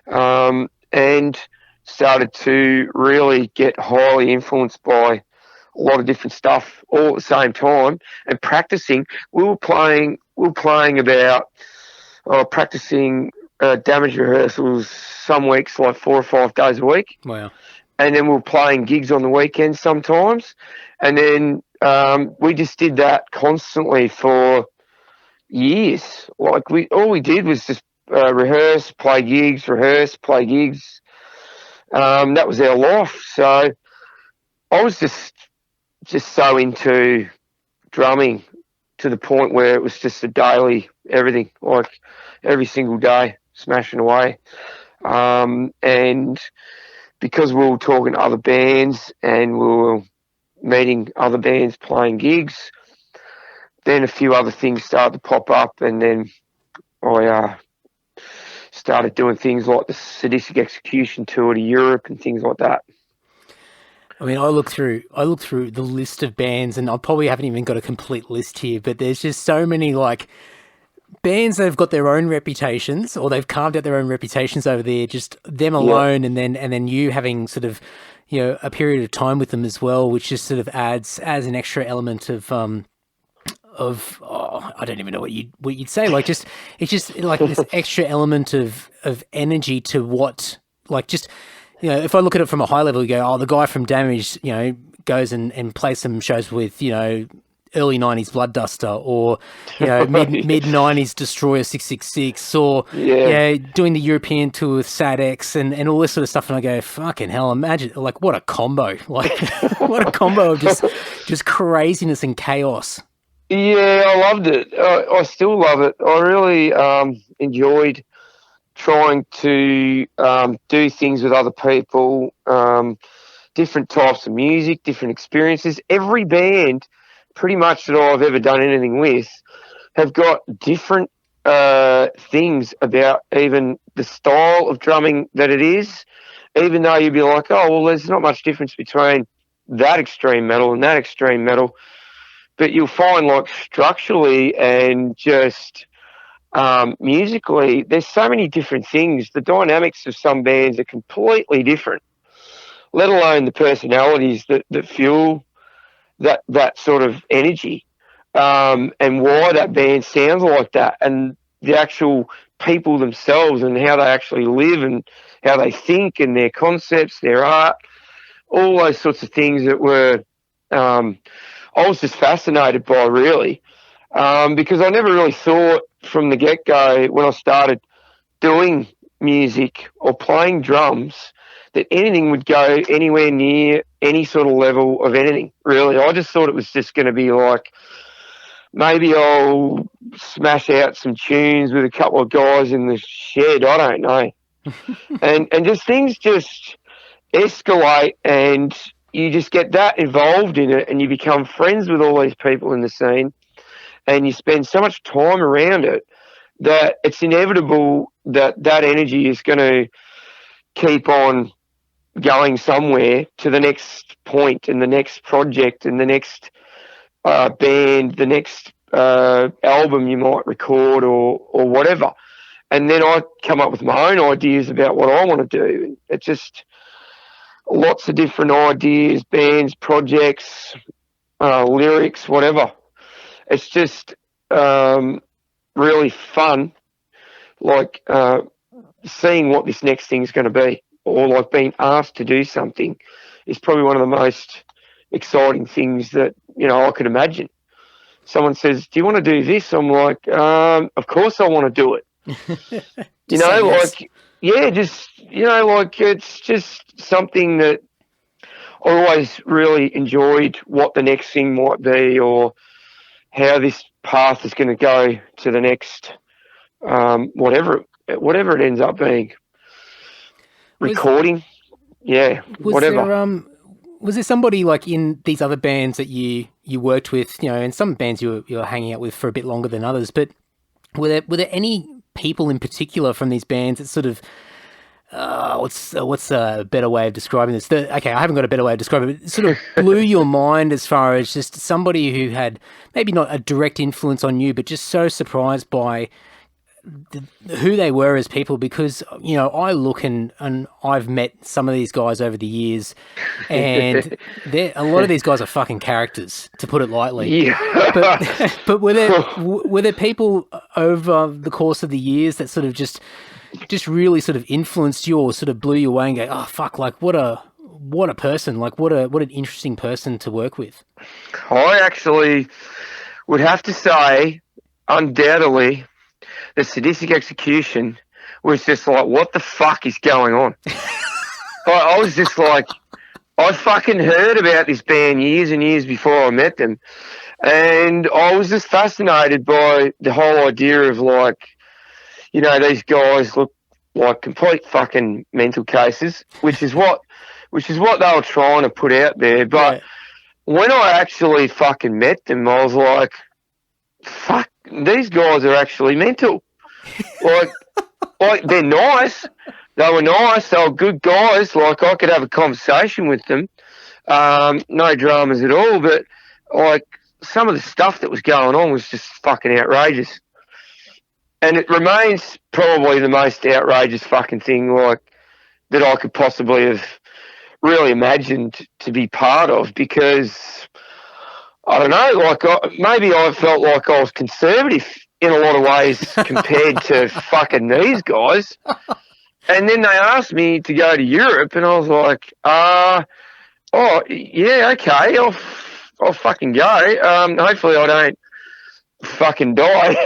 and started to really get highly influenced by a lot of different stuff all at the same time. And practicing, we were playing about practicing Damage rehearsals some weeks, like 4 or 5 days a week. Wow. And then we were playing gigs on the weekends sometimes. And then we just did that constantly for years. Like all we did was just rehearse, play gigs, rehearse, play gigs. That was our life. So I was just so into drumming to the point where it was just a daily everything, like every single day, smashing away. And because we were talking to other bands, and we were meeting other bands, playing gigs. Then a few other things started to pop up, and then I started doing things like the Sadistik Exekution tour to Europe and things like that. I mean, I look through the list of bands, and I probably haven't even got a complete list here, but there's just so many like bands that have got their own reputations, or they've carved out their own reputations over there, just them alone, and then you having sort of, you know, a period of time with them as well, which just sort of adds an extra element of I don't even know what you'd say, like just it's just like this extra element of energy to what, like, just, you know, if I look at it from a high level, you go, oh, the guy from Damage, you know, goes and plays some shows with, you know, early 90s Bloodduster, or, you know, mid 90s Destroyer 666, or doing the European tour with Sad X and all this sort of stuff, and I go, fucking hell, imagine, like, what a combo, like what a combo of just craziness and chaos. Yeah, I loved it. I still love it. I really enjoyed trying to do things with other people, different types of music, different experiences. Every band pretty much that I've ever done anything with have got different things about even the style of drumming that it is, even though you'd be like, oh, well, there's not much difference between that extreme metal and that extreme metal. But you'll find, like, structurally and just musically, there's so many different things. The dynamics of some bands are completely different, let alone the personalities that fuel that sort of energy, and why that band sounds like that, and the actual people themselves and how they actually live and how they think and their concepts, their art, all those sorts of things that were I was just fascinated by, really, because I never really thought from the get-go when I started doing music or playing drums that anything would go anywhere near any sort of level of anything, really. I just thought it was just going to be like, maybe I'll smash out some tunes with a couple of guys in the shed, I don't know. and just things just escalate, and you just get that involved in it, and you become friends with all these people in the scene, and you spend so much time around it that it's inevitable that energy is going to keep on going somewhere to the next point and the next project and the next band, the next album you might record or whatever. And then I come up with my own ideas about what I want to do. It's just lots of different ideas, bands, projects, lyrics, whatever. It's just really fun, like seeing what this next thing's going to be, or like being asked to do something is probably one of the most exciting things that, you know, I could imagine. Someone says, do you want to do this? I'm like, of course I want to do it. You know, like, yeah, just, you know, like, it's just something that I always really enjoyed, what the next thing might be, or how this path is going to go to the next, whatever it ends up being. Recording, whatever. Was there somebody, like, in these other bands that you worked with, you know, and some bands you were hanging out with for a bit longer than others, but were there any people in particular from these bands that sort of, what's a better way of describing this? Okay, I haven't got a better way of describing it. It sort of blew your mind as far as just somebody who had maybe not a direct influence on you, but just so surprised by who they were as people, because, you know, I look and I've met some of these guys over the years, and a lot of these guys are fucking characters, to put it lightly. Yeah. But were there people over the course of the years that sort of just really sort of influenced you, or sort of blew you away and go, oh fuck, like what a person, like what an interesting person to work with? I actually would have to say, undoubtedly, the Sadistik Exekution was just like, what the fuck is going on? I was just like, I fucking heard about this band years and years before I met them, and I was just fascinated by the whole idea of, like, you know, these guys look like complete fucking mental cases, which is what they were trying to put out there. But when I actually fucking met them, I was like, fuck, these guys are actually mental. like they're nice. They were nice. They were good guys. Like, I could have a conversation with them. No dramas at all. But, like, some of the stuff that was going on was just fucking outrageous. And it remains probably the most outrageous fucking thing, like, that I could possibly have really imagined to be part of, because, I don't know, like, maybe I felt like I was conservative in a lot of ways compared to fucking these guys. And then they asked me to go to Europe, and I was like, oh, yeah, okay, I'll fucking go. Hopefully I don't fucking die.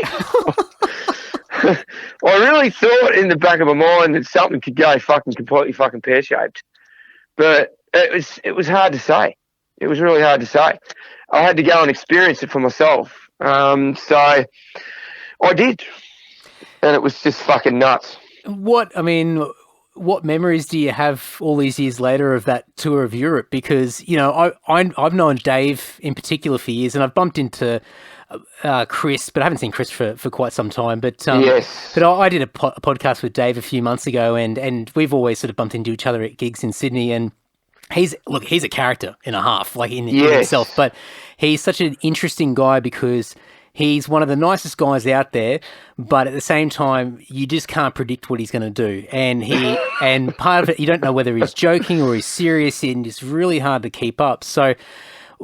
I really thought in the back of my mind that something could go fucking completely fucking pear-shaped. But it was hard to say. It was really hard to say. I had to go and experience it for myself. So I did. And it was just fucking nuts. What memories do you have all these years later of that tour of Europe? Because, you know, I've known Dave in particular for years, and I've bumped into Chris, but I haven't seen Chris for quite some time. But yes. But I did a podcast with Dave a few months ago, and we've always sort of bumped into each other at gigs in Sydney. And he's a character and a half, like in himself. But he's such an interesting guy because he's one of the nicest guys out there, but at the same time, you just can't predict what he's going to do. And part of it, you don't know whether he's joking or he's serious, and it's really hard to keep up. So,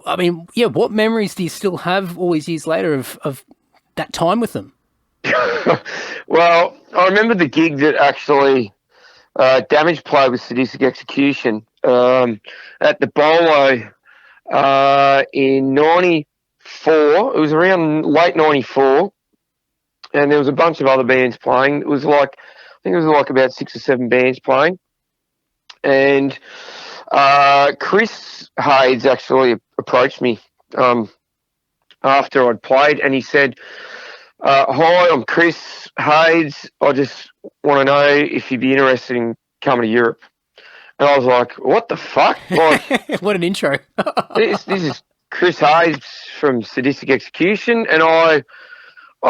I mean, yeah, what memories do you still have all these years later of that time with them? Well, I remember the gig that actually Damage played with Sadistik Exekution at the Bolo in 94. It was around late 94, and there was a bunch of other bands playing. It was like, I think it was like about 6 or 7 bands playing. And Chris Hayes actually approached me after I'd played, and he said, hi, I'm Chris Hayes. I just want to know if you'd be interested in coming to Europe. And I was like, what the fuck? Like, what an intro. this is Chris Hayes from Sadistik Exekution, and I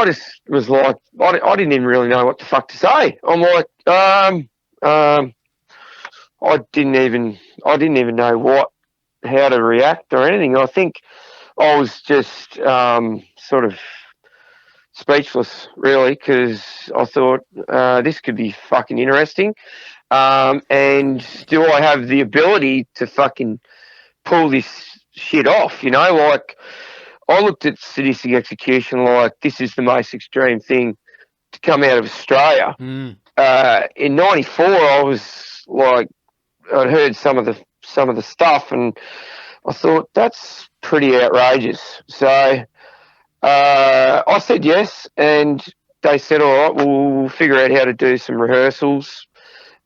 just was like, I didn't even really know what the fuck to say. I'm like, I didn't even know how to react or anything. I think I was just sort of speechless, really, because I thought this could be fucking interesting. And do I have the ability to fucking pull this shit off? You know, like, I looked at Sadistik Exekution like this is the most extreme thing to come out of Australia. In 94, I was like, I'd heard some of the stuff, and I thought that's pretty outrageous. So I said yes, and they said, all right, we'll figure out how to do some rehearsals,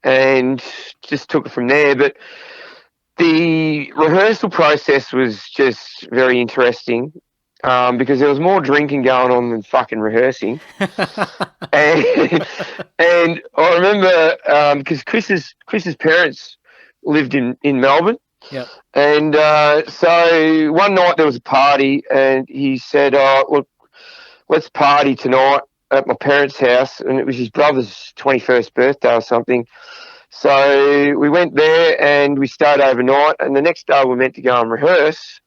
and just took it from there. But the rehearsal process was just very interesting because there was more drinking going on than fucking rehearsing. and I remember because Chris's parents lived in Melbourne. Yeah. And so one night there was a party, and he said, look, let's party tonight at my parents' house. And it was his brother's 21st birthday or something. So we went there and we stayed overnight, and the next day we were meant to go and rehearse,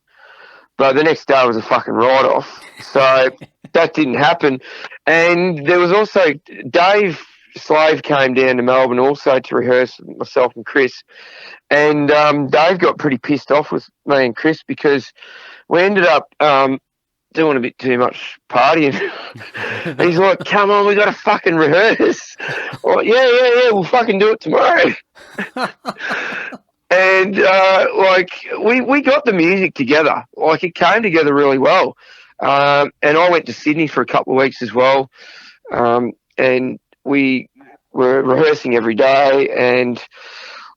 but the next day was a fucking write-off. So that didn't happen. And there was also Dave Slave came down to Melbourne also to rehearse with myself and Chris. And Dave got pretty pissed off with me and Chris because we ended up doing a bit too much partying. And he's like, come on, we got to fucking rehearse. I'm like, yeah, we'll fucking do it tomorrow. And like we got the music together. Like, it came together really well. And I went to Sydney for a couple of weeks as well. And we were rehearsing every day, and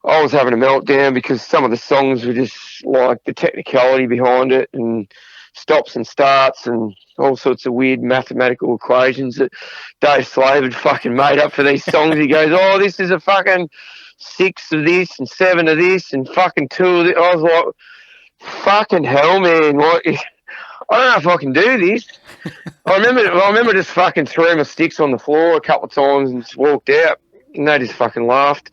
I was having a meltdown because some of the songs were just like the technicality behind it, and stops and starts and all sorts of weird mathematical equations that Dave Slave had fucking made up for these songs. He goes, oh, this is a fucking 6 of this and 7 of this and fucking 2 of this. I was like, Fucking hell, man! What? I don't know if I can do this. I remember just fucking threw my sticks on the floor a couple of times and just walked out. And they just fucking laughed.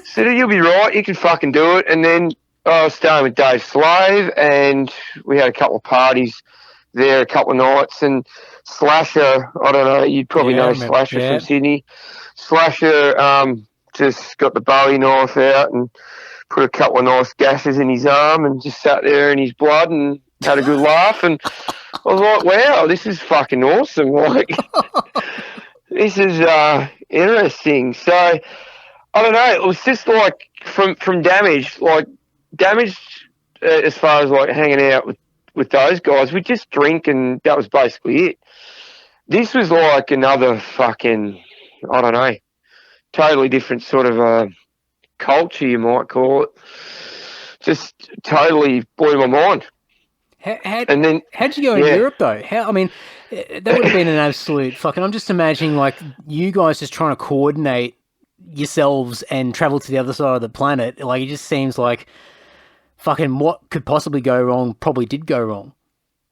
Said, "You'll be right. You can fucking do it." And then I was staying with Dave Slave, and we had a couple of parties there, a couple of nights. And Slasher, I don't know, you'd probably know Slasher from Sydney. Slasher just got the Bowie knife out and put a couple of nice gashes in his arm and just sat there in his blood and had a good laugh. And I was like, wow, this is fucking awesome. Like, this is interesting. So, I don't know. It was just like from Damage, as far as like hanging out with those guys, we just drink and that was basically it. This was like another fucking, I don't know, totally different sort of culture, you might call it. Just totally blew my mind. How'd you go in Europe though? I mean, that would have been an absolute fucking. I'm just imagining like you guys just trying to coordinate yourselves and travel to the other side of the planet. Like it just seems like fucking what could possibly go wrong probably did go wrong.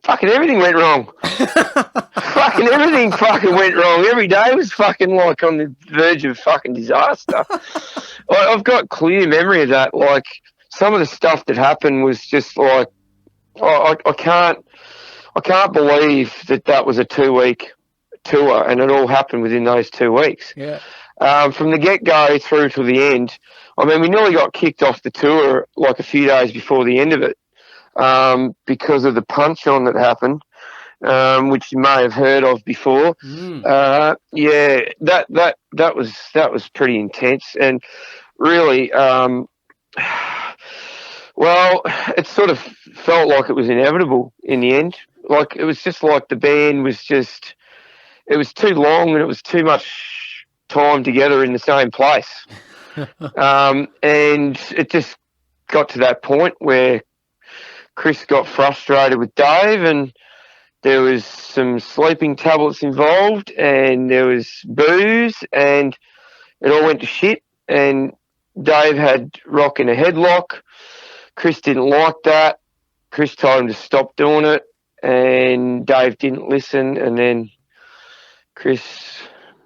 Fucking everything went wrong. Fucking everything fucking went wrong. Every day was fucking like on the verge of fucking disaster. I've got clear memory of that. Like some of the stuff that happened was just like, I can't believe that was a 2-week tour and it all happened within those 2 weeks. Yeah. From the get-go through to the end. I mean, we nearly got kicked off the tour like a few days before the end of it because of the punch-on that happened, which you may have heard of before. That was pretty intense and really well, it sort of felt like it was inevitable in the end. Like it was just like the band was just, it was too long and it was too much time together in the same place. And it just got to that point where Chris got frustrated with Dave and there was some sleeping tablets involved and there was booze and it all went to shit and Dave had Rock in a headlock. Chris didn't like that. Chris told him to stop doing it and Dave didn't listen and then Chris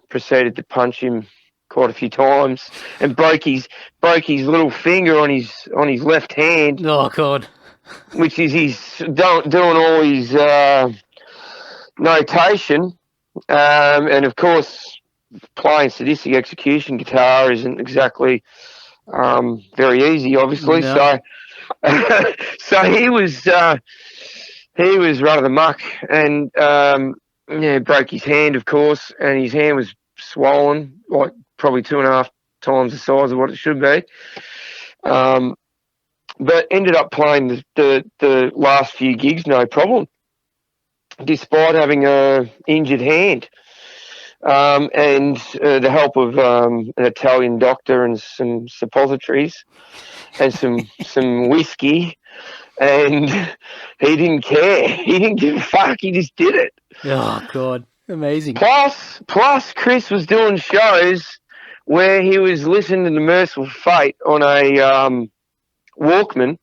proceeded to punch him quite a few times and broke his little finger on his left hand. Oh God. Which is doing all his notation. And of course playing Sadistik Exekution guitar isn't exactly very easy obviously. No. So he was running amok and broke his hand of course and his hand was swollen like probably 2.5 times the size of what it should be. But ended up playing the last few gigs no problem despite having a injured hand. And the help of an Italian doctor and some suppositories and some whiskey, and he didn't care. He didn't give a fuck. He just did it. Oh God, amazing. Plus, Chris was doing shows where he was listening to Merciful Fate on a Walkman,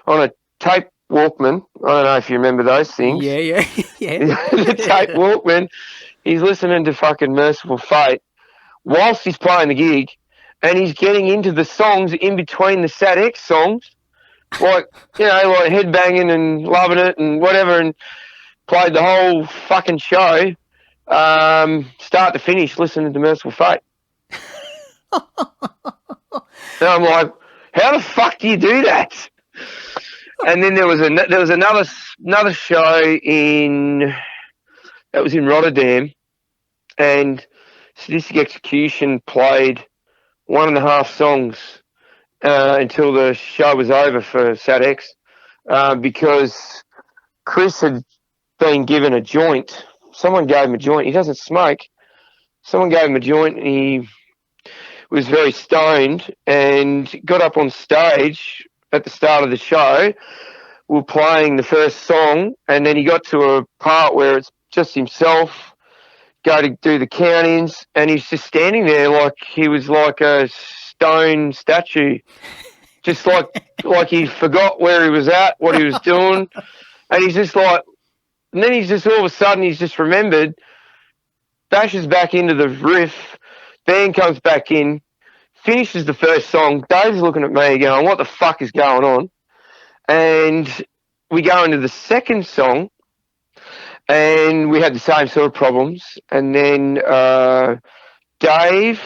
on a tape Walkman. I don't know if you remember those things. Yeah. The tape Walkman. He's listening to fucking Merciful Fate whilst he's playing the gig, and he's getting into the songs in between the Sad X songs, like headbanging and loving it and whatever, and played the whole fucking show, start to finish, listening to Merciful Fate. And I'm like, how the fuck do you do that? And then there was another show that was in Rotterdam, and Sadistik Exekution played 1.5 songs until the show was over for SatX because Chris had been given a joint. Someone gave him a joint. He doesn't smoke. Someone gave him a joint and he was very stoned and got up on stage at the start of the show. We were playing the first song and then he got to a part where it's just himself, go to do the count-ins, and he's just standing there like he was like a stone statue, just like he forgot where he was at, what he was doing, and he's just like, and then he's just all of a sudden he's just remembered, bashes back into the riff, band comes back in, finishes the first song. Dave's looking at me going, what the fuck is going on? And we go into the second song, and we had the same sort of problems. And then Dave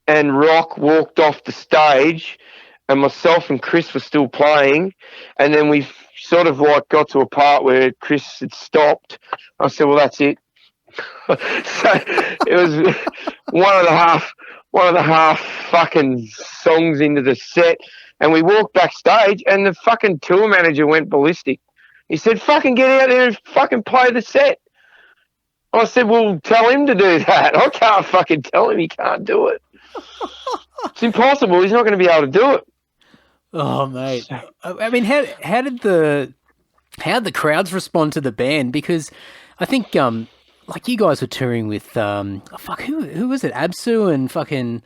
and Rock walked off the stage, and myself and Chris were still playing. And then we sort of like got to a part where Chris had stopped. I said, well, that's it. So it was one and a half fucking songs into the set, and we walked backstage, and the fucking tour manager went ballistic. He said, fucking get out there and fucking play the set. I said, well, tell him to do that. I can't fucking tell him he can't do it. It's impossible. He's not going to be able to do it. Oh, mate. I mean, how did the crowds respond to the band? Because I think like you guys were touring with who was it? Absu and fucking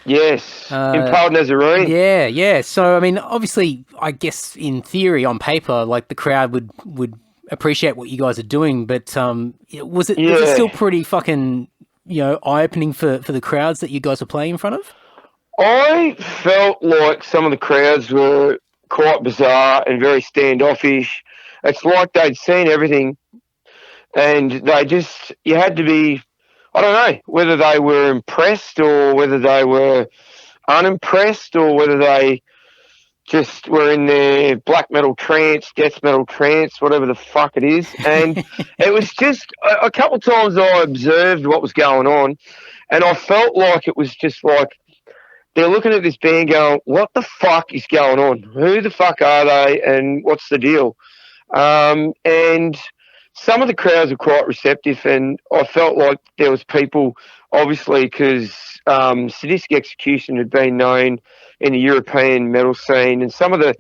yes, Impaled Nazarene. Yeah. So I mean, obviously, I guess in theory, on paper, like the crowd would appreciate what you guys are doing, but was it still pretty fucking eye opening for the crowds that you guys were playing in front of? I felt like some of the crowds were quite bizarre and very standoffish. It's like they'd seen everything, and you had to be, I don't know, whether they were impressed or whether they were unimpressed or whether they just were in their black metal trance, death metal trance, whatever the fuck it is. And it was just a couple of times I observed what was going on, and I felt like it was just like they're looking at this band going, what the fuck is going on? Who the fuck are they, and what's the deal? And some of the crowds were quite receptive, and I felt like there was people, obviously, because Sadistik Exekution had been known in the European metal scene, and some of the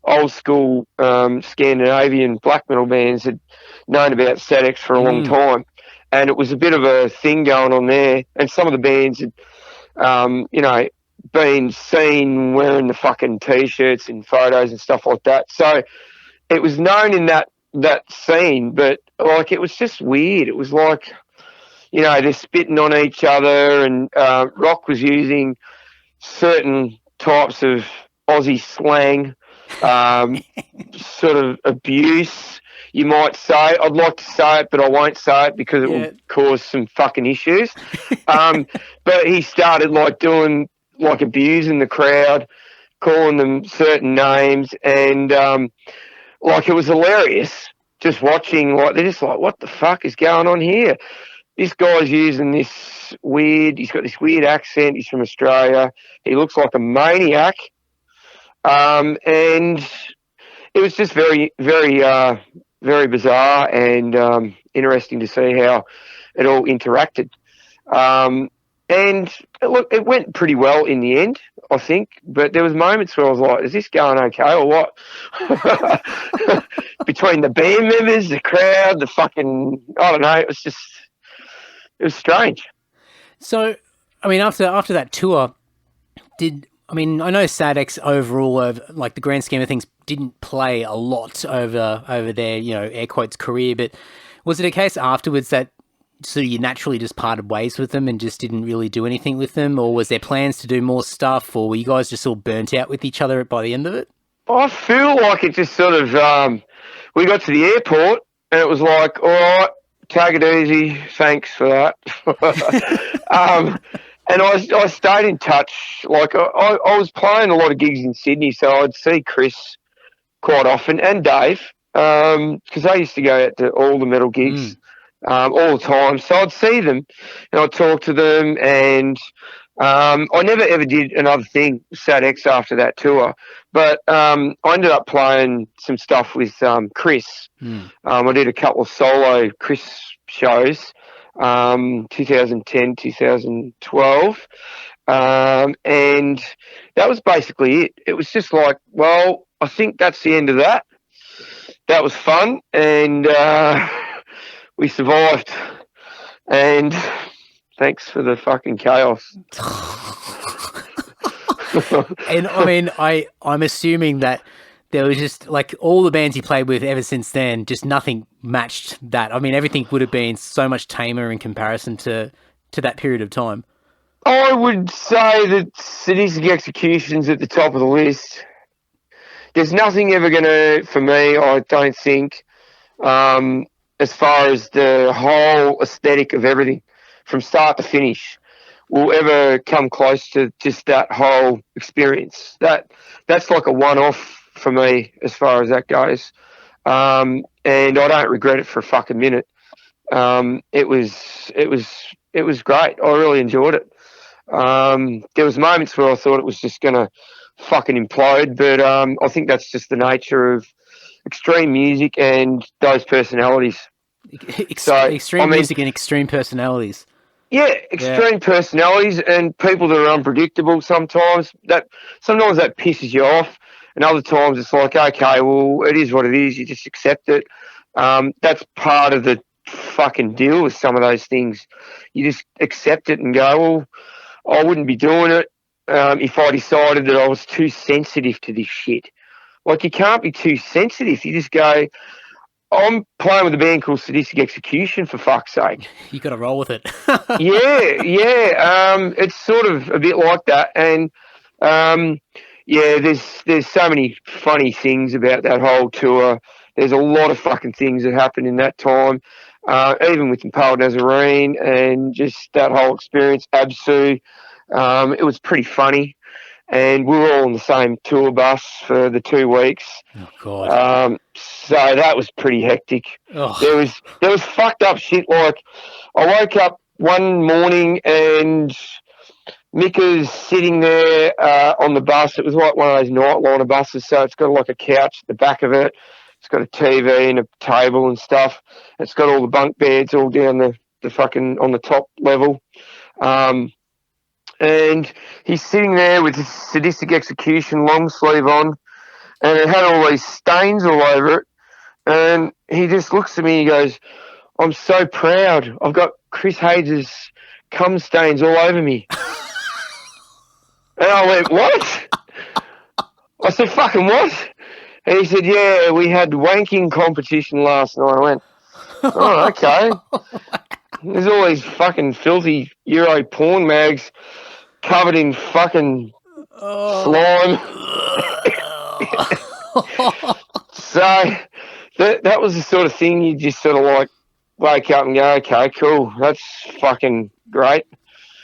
old school Scandinavian black metal bands had known about Sadex for a long time, and it was a bit of a thing going on there. And some of the bands had, been seen wearing the fucking T-shirts and photos and stuff like that. So it was known in that scene, but like it was just weird. It was like, they're spitting on each other, and Rock was using certain types of Aussie slang, sort of abuse, you might say. I'd like to say it, but I won't say it because it will cause some fucking issues. But he started abusing the crowd, calling them certain names, and it was hilarious just watching. Like, they're just like, what the fuck is going on here? This guy's using he's got this weird accent. He's from Australia. He looks like a maniac. And it was just very, very, very bizarre and interesting to see how it all interacted. And look, it went pretty well in the end, I think. But there was moments where I was like, is this going okay or what? Between the band members, the crowd, the fucking, I don't know, it was strange. So, I mean, after that tour, I know Sadex overall, like the grand scheme of things, didn't play a lot over their, air quotes, career, but was it a case afterwards that so you naturally just parted ways with them and just didn't really do anything with them, or was there plans to do more stuff, or were you guys just all burnt out with each other by the end of it? I feel like it just sort of, we got to the airport and it was like, all right, take it easy, thanks for that. And I stayed in touch. Like I was playing a lot of gigs in Sydney, so I'd see Chris quite often and Dave, because I used to go out to all the metal gigs all the time. So I'd see them and I'd talk to them, and I never ever did another thing, Sadex, after that tour. But I ended up playing some stuff with Chris. I did a couple of solo Chris shows, 2010, 2012. And that was basically it. It was just like, well, I think that's the end of that. That was fun, and we survived. And thanks for the fucking chaos. And I mean, I'm assuming that there was just like all the bands he played with ever since then, just nothing matched that. I mean, everything would have been so much tamer in comparison to that period of time. I would say that Sadistik Execution's at the top of the list. There's nothing ever going to, for me, I don't think, as far as the whole aesthetic of everything, from start to finish, will ever come close to just that whole experience. That's like a one-off for me as far as that goes. And I don't regret it for a fucking minute. It was great. I really enjoyed it. There was moments where I thought it was just going to fucking implode, but I think that's just the nature of extreme music and those personalities. Extreme music and extreme personalities. Yeah, extreme personalities and people that are unpredictable sometimes. Sometimes that pisses you off, and other times it's like, okay, well, it is what it is. You just accept it. That's part of the fucking deal with some of those things. You just accept it and go, well, I wouldn't be doing it if I decided that I was too sensitive to this shit. Like, you can't be too sensitive. You just go, I'm playing with a band called Sadistik Exekution, for fuck's sake. You got to roll with it. Yeah. It's sort of a bit like that. And, there's so many funny things about that whole tour. There's a lot of fucking things that happened in that time, even with Impaled Nazarene and just that whole experience, Absu. It was pretty funny. And we were all on the same tour bus for the 2 weeks. Oh, God. So that was pretty hectic. Oh. There was fucked up shit. Like, I woke up one morning and Mika's sitting there on the bus. It was like one of those nightliner buses, so it's got like a couch at the back of it. It's got a TV and a table and stuff. It's got all the bunk beds all down the fucking on the top level. And he's sitting there with his Sadistik Exekution long sleeve on, and it had all these stains all over it. And he just looks at me and he goes, I'm so proud. I've got Chris Hayes' cum stains all over me. And I went, what? I said, fucking what? And he said, yeah, we had wanking competition last night. I went, oh, okay. There's all these fucking filthy Euro porn mags covered in fucking slime. So that was the sort of thing you just sort of like wake up and go, okay, cool, that's fucking great.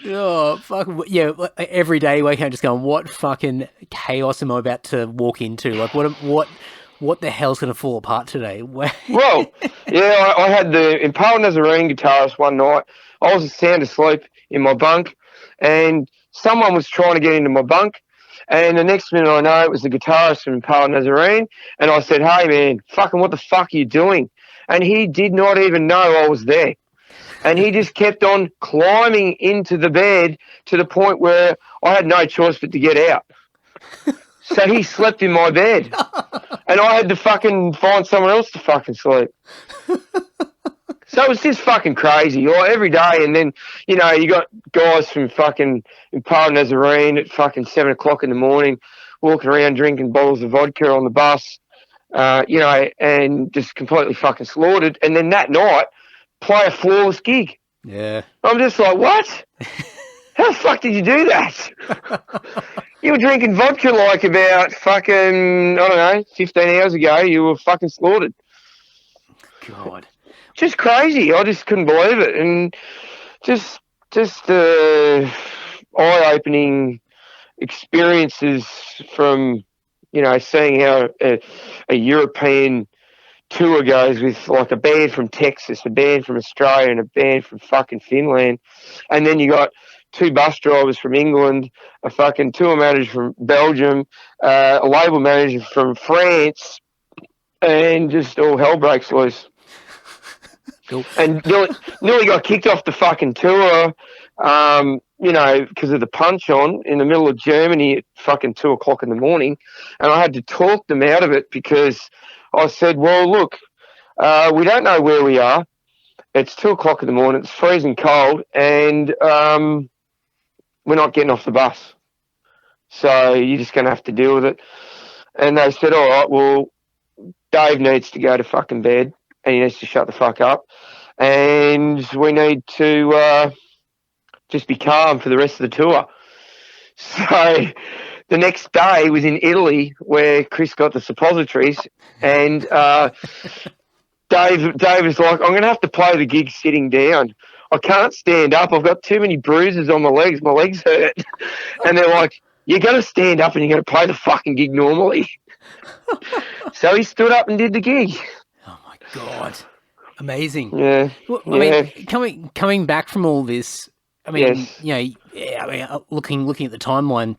Oh, fuck. Yeah, every day waking up just going, what fucking chaos am I about to walk into? Like, what the hell's going to fall apart today? Well, yeah, I had the Impaled Nazarene guitarist one night. I was sound asleep in my bunk, and someone was trying to get into my bunk, and the next minute I know it was the guitarist from Impaled Nazarene, and I said, hey, man, fucking what the fuck are you doing? And he did not even know I was there. And he just kept on climbing into the bed to the point where I had no choice but to get out. So he slept in my bed. And I had to fucking find someone else to fucking sleep. So it was just fucking crazy, every day. And then, you got guys from fucking Impaled Nazarene at fucking 7 o'clock in the morning walking around drinking bottles of vodka on the bus, and just completely fucking slaughtered. And then that night, play a flawless gig. Yeah. I'm just like, what? How the fuck did you do that? You were drinking vodka like about fucking, 15 hours ago. You were fucking slaughtered. God. Just crazy. I just couldn't believe it. And just eye-opening experiences from, seeing how a European tour goes with like a band from Texas, a band from Australia, and a band from fucking Finland. And then you got 2 bus drivers from England, a fucking tour manager from Belgium, a label manager from France, and just all hell breaks loose. Cool. And nearly got kicked off the fucking tour, because of the punch on in the middle of Germany at fucking 2 o'clock in the morning. And I had to talk them out of it because I said, well, look, we don't know where we are. It's 2 o'clock in the morning. It's freezing cold, and we're not getting off the bus. So you're just going to have to deal with it. And they said, all right, well, Dave needs to go to fucking bed and he needs to shut the fuck up. And we need to just be calm for the rest of the tour. So the next day was in Italy where Chris got the suppositories, and Dave was like, I'm going to have to play the gig sitting down. I can't stand up. I've got too many bruises on my legs. My legs hurt. And they're like, you're going to stand up and you're going to play the fucking gig normally. So he stood up and did the gig. Oh, my God. Amazing. Yeah. Well, I mean, coming back from all this, I mean, looking at the timeline,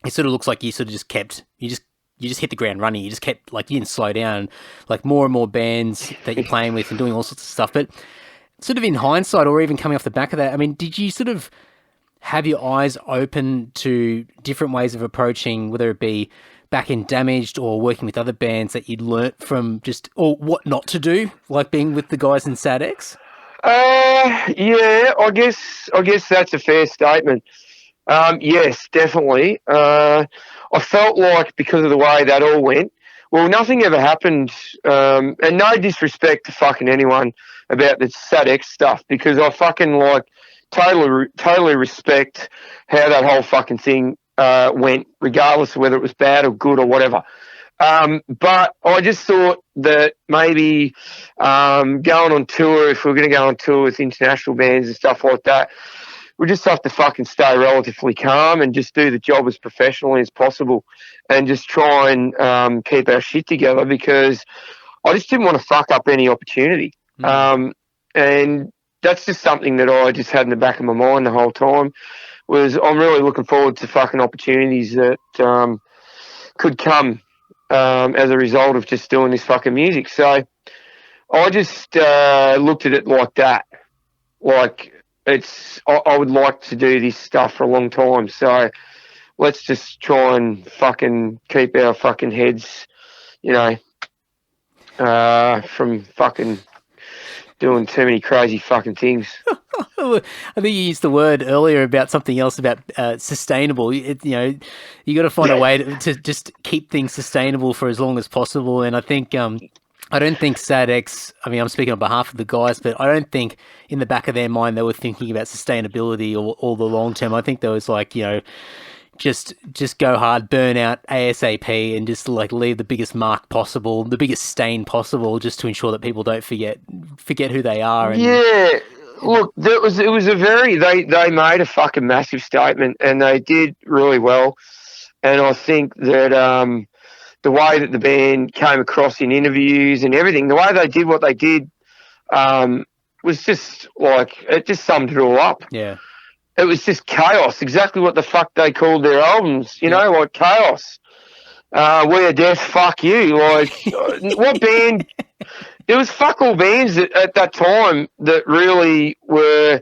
it sort of looks like you sort of just kept, you just hit the ground running. You just kept, like, you didn't slow down, like more and more bands that you're playing with and doing all sorts of stuff. But sort of in hindsight, or even coming off the back of that, I mean, did you sort of have your eyes open to different ways of approaching, whether it be back in Damaged or working with other bands that you'd learnt from just, or what not to do, like being with the guys in SADX? Yeah, I guess that's a fair statement. Yes, definitely. I felt like because of the way that all went, well, nothing ever happened, and no disrespect to fucking anyone about the SADX stuff, because I fucking like totally respect how that whole fucking thing went, regardless of whether it was bad or good or whatever. But I just thought that maybe going on tour, if we're going to go on tour with international bands and stuff like that, we just have to fucking stay relatively calm and just do the job as professionally as possible and just try and keep our shit together, because I just didn't want to fuck up any opportunity. And that's just something that I just had in the back of my mind the whole time, was I'm really looking forward to fucking opportunities that could come as a result of just doing this fucking music. So I just looked at it like that. Like, I would like to do this stuff for a long time, so let's just try and fucking keep our fucking heads, from fucking doing too many crazy fucking things. I think you used the word earlier about something else about sustainable. You got to find a way to just keep things sustainable for as long as possible. And I think I don't think SADX, I mean, I'm speaking on behalf of the guys, but I don't think in the back of their mind they were thinking about sustainability or the long term. I think there was like, just go hard, burn out ASAP, and just like leave the biggest mark possible, the biggest stain possible, just to ensure that people don't forget who they are. And yeah, look, it was a very, they made a fucking massive statement, and they did really well. And I think that the way that the band came across in interviews and everything, the way they did what they did was just like, it just summed it all up. Yeah. It was just chaos, exactly what the fuck they called their albums, like chaos. We're deaf, fuck you. Like, what band? There was fuck all bands at that time that really were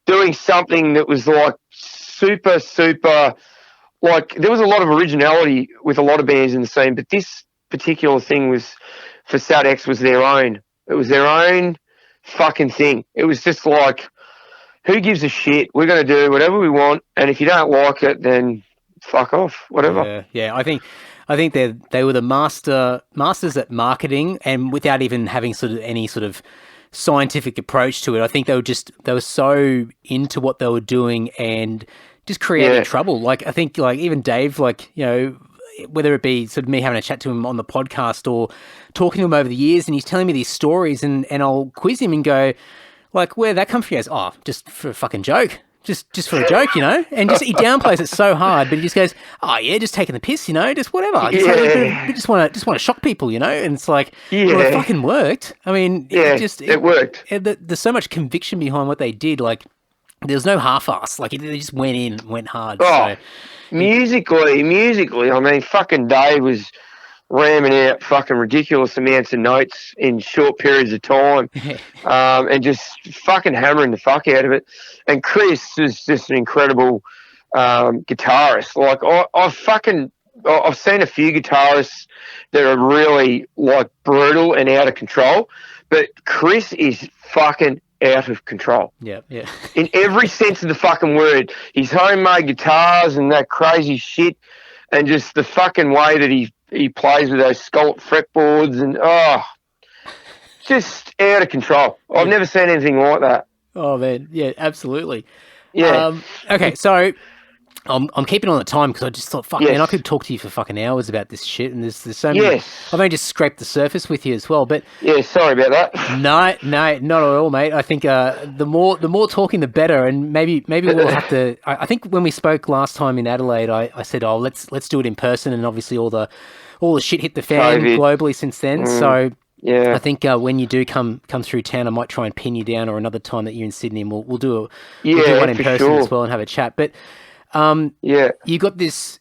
doing something that was like super, like there was a lot of originality with a lot of bands in the scene, but this particular thing was, for SADX, was their own. It was their own fucking thing. It was just like, who gives a shit? We're going to do whatever we want, and if you don't like it, then fuck off, whatever. Yeah. I think they were the masters at marketing, and without even having any sort of scientific approach to it. I think they were so into what they were doing and just creating trouble. Like, I think, like, even Dave, like, whether it be sort of me having a chat to him on the podcast or talking to him over the years, and he's telling me these stories, and I'll quiz him and go, like, where'd that come from? He goes, oh, just for a fucking joke. Just for a joke, and just he downplays it so hard, but he just goes, oh yeah, just taking the piss, just whatever. Just want to shock people, and it's like, well, it fucking worked. I mean, it worked. There's so much conviction behind what they did. Like, there's no half-ass. Like, they just went in and went hard. Oh, so. Musically, I mean, fucking Dave was ramming out fucking ridiculous amounts of notes in short periods of time, and just fucking hammering the fuck out of it. And Chris is just an incredible guitarist. Like, I've seen a few guitarists that are really like brutal and out of control, but Chris is fucking out of control. Yeah. In every sense of the fucking word. His homemade guitars and that crazy shit. and just the fucking way that he plays with those scalloped fretboards and just out of control. I've never seen anything like that. Oh man, yeah, absolutely. Yeah. Okay, so I'm keeping on the time because I just thought, fuck, Yes. man, I could talk to you for fucking hours about this shit, and there's so many. Yes. I've only just scraped the surface with you as well, but Yeah, sorry about that. no, not at all, mate. I think the more talking, the better, and maybe we'll have to. I think when we spoke last time in Adelaide, I said, oh, let's do it in person, and obviously all the shit hit the fan COVID. globally since then. So Yeah. I think when you do come through town, I might try and pin you down, or another time that you're in Sydney, and we'll do one in for person sure. as well and have a chat. But Yeah. you got this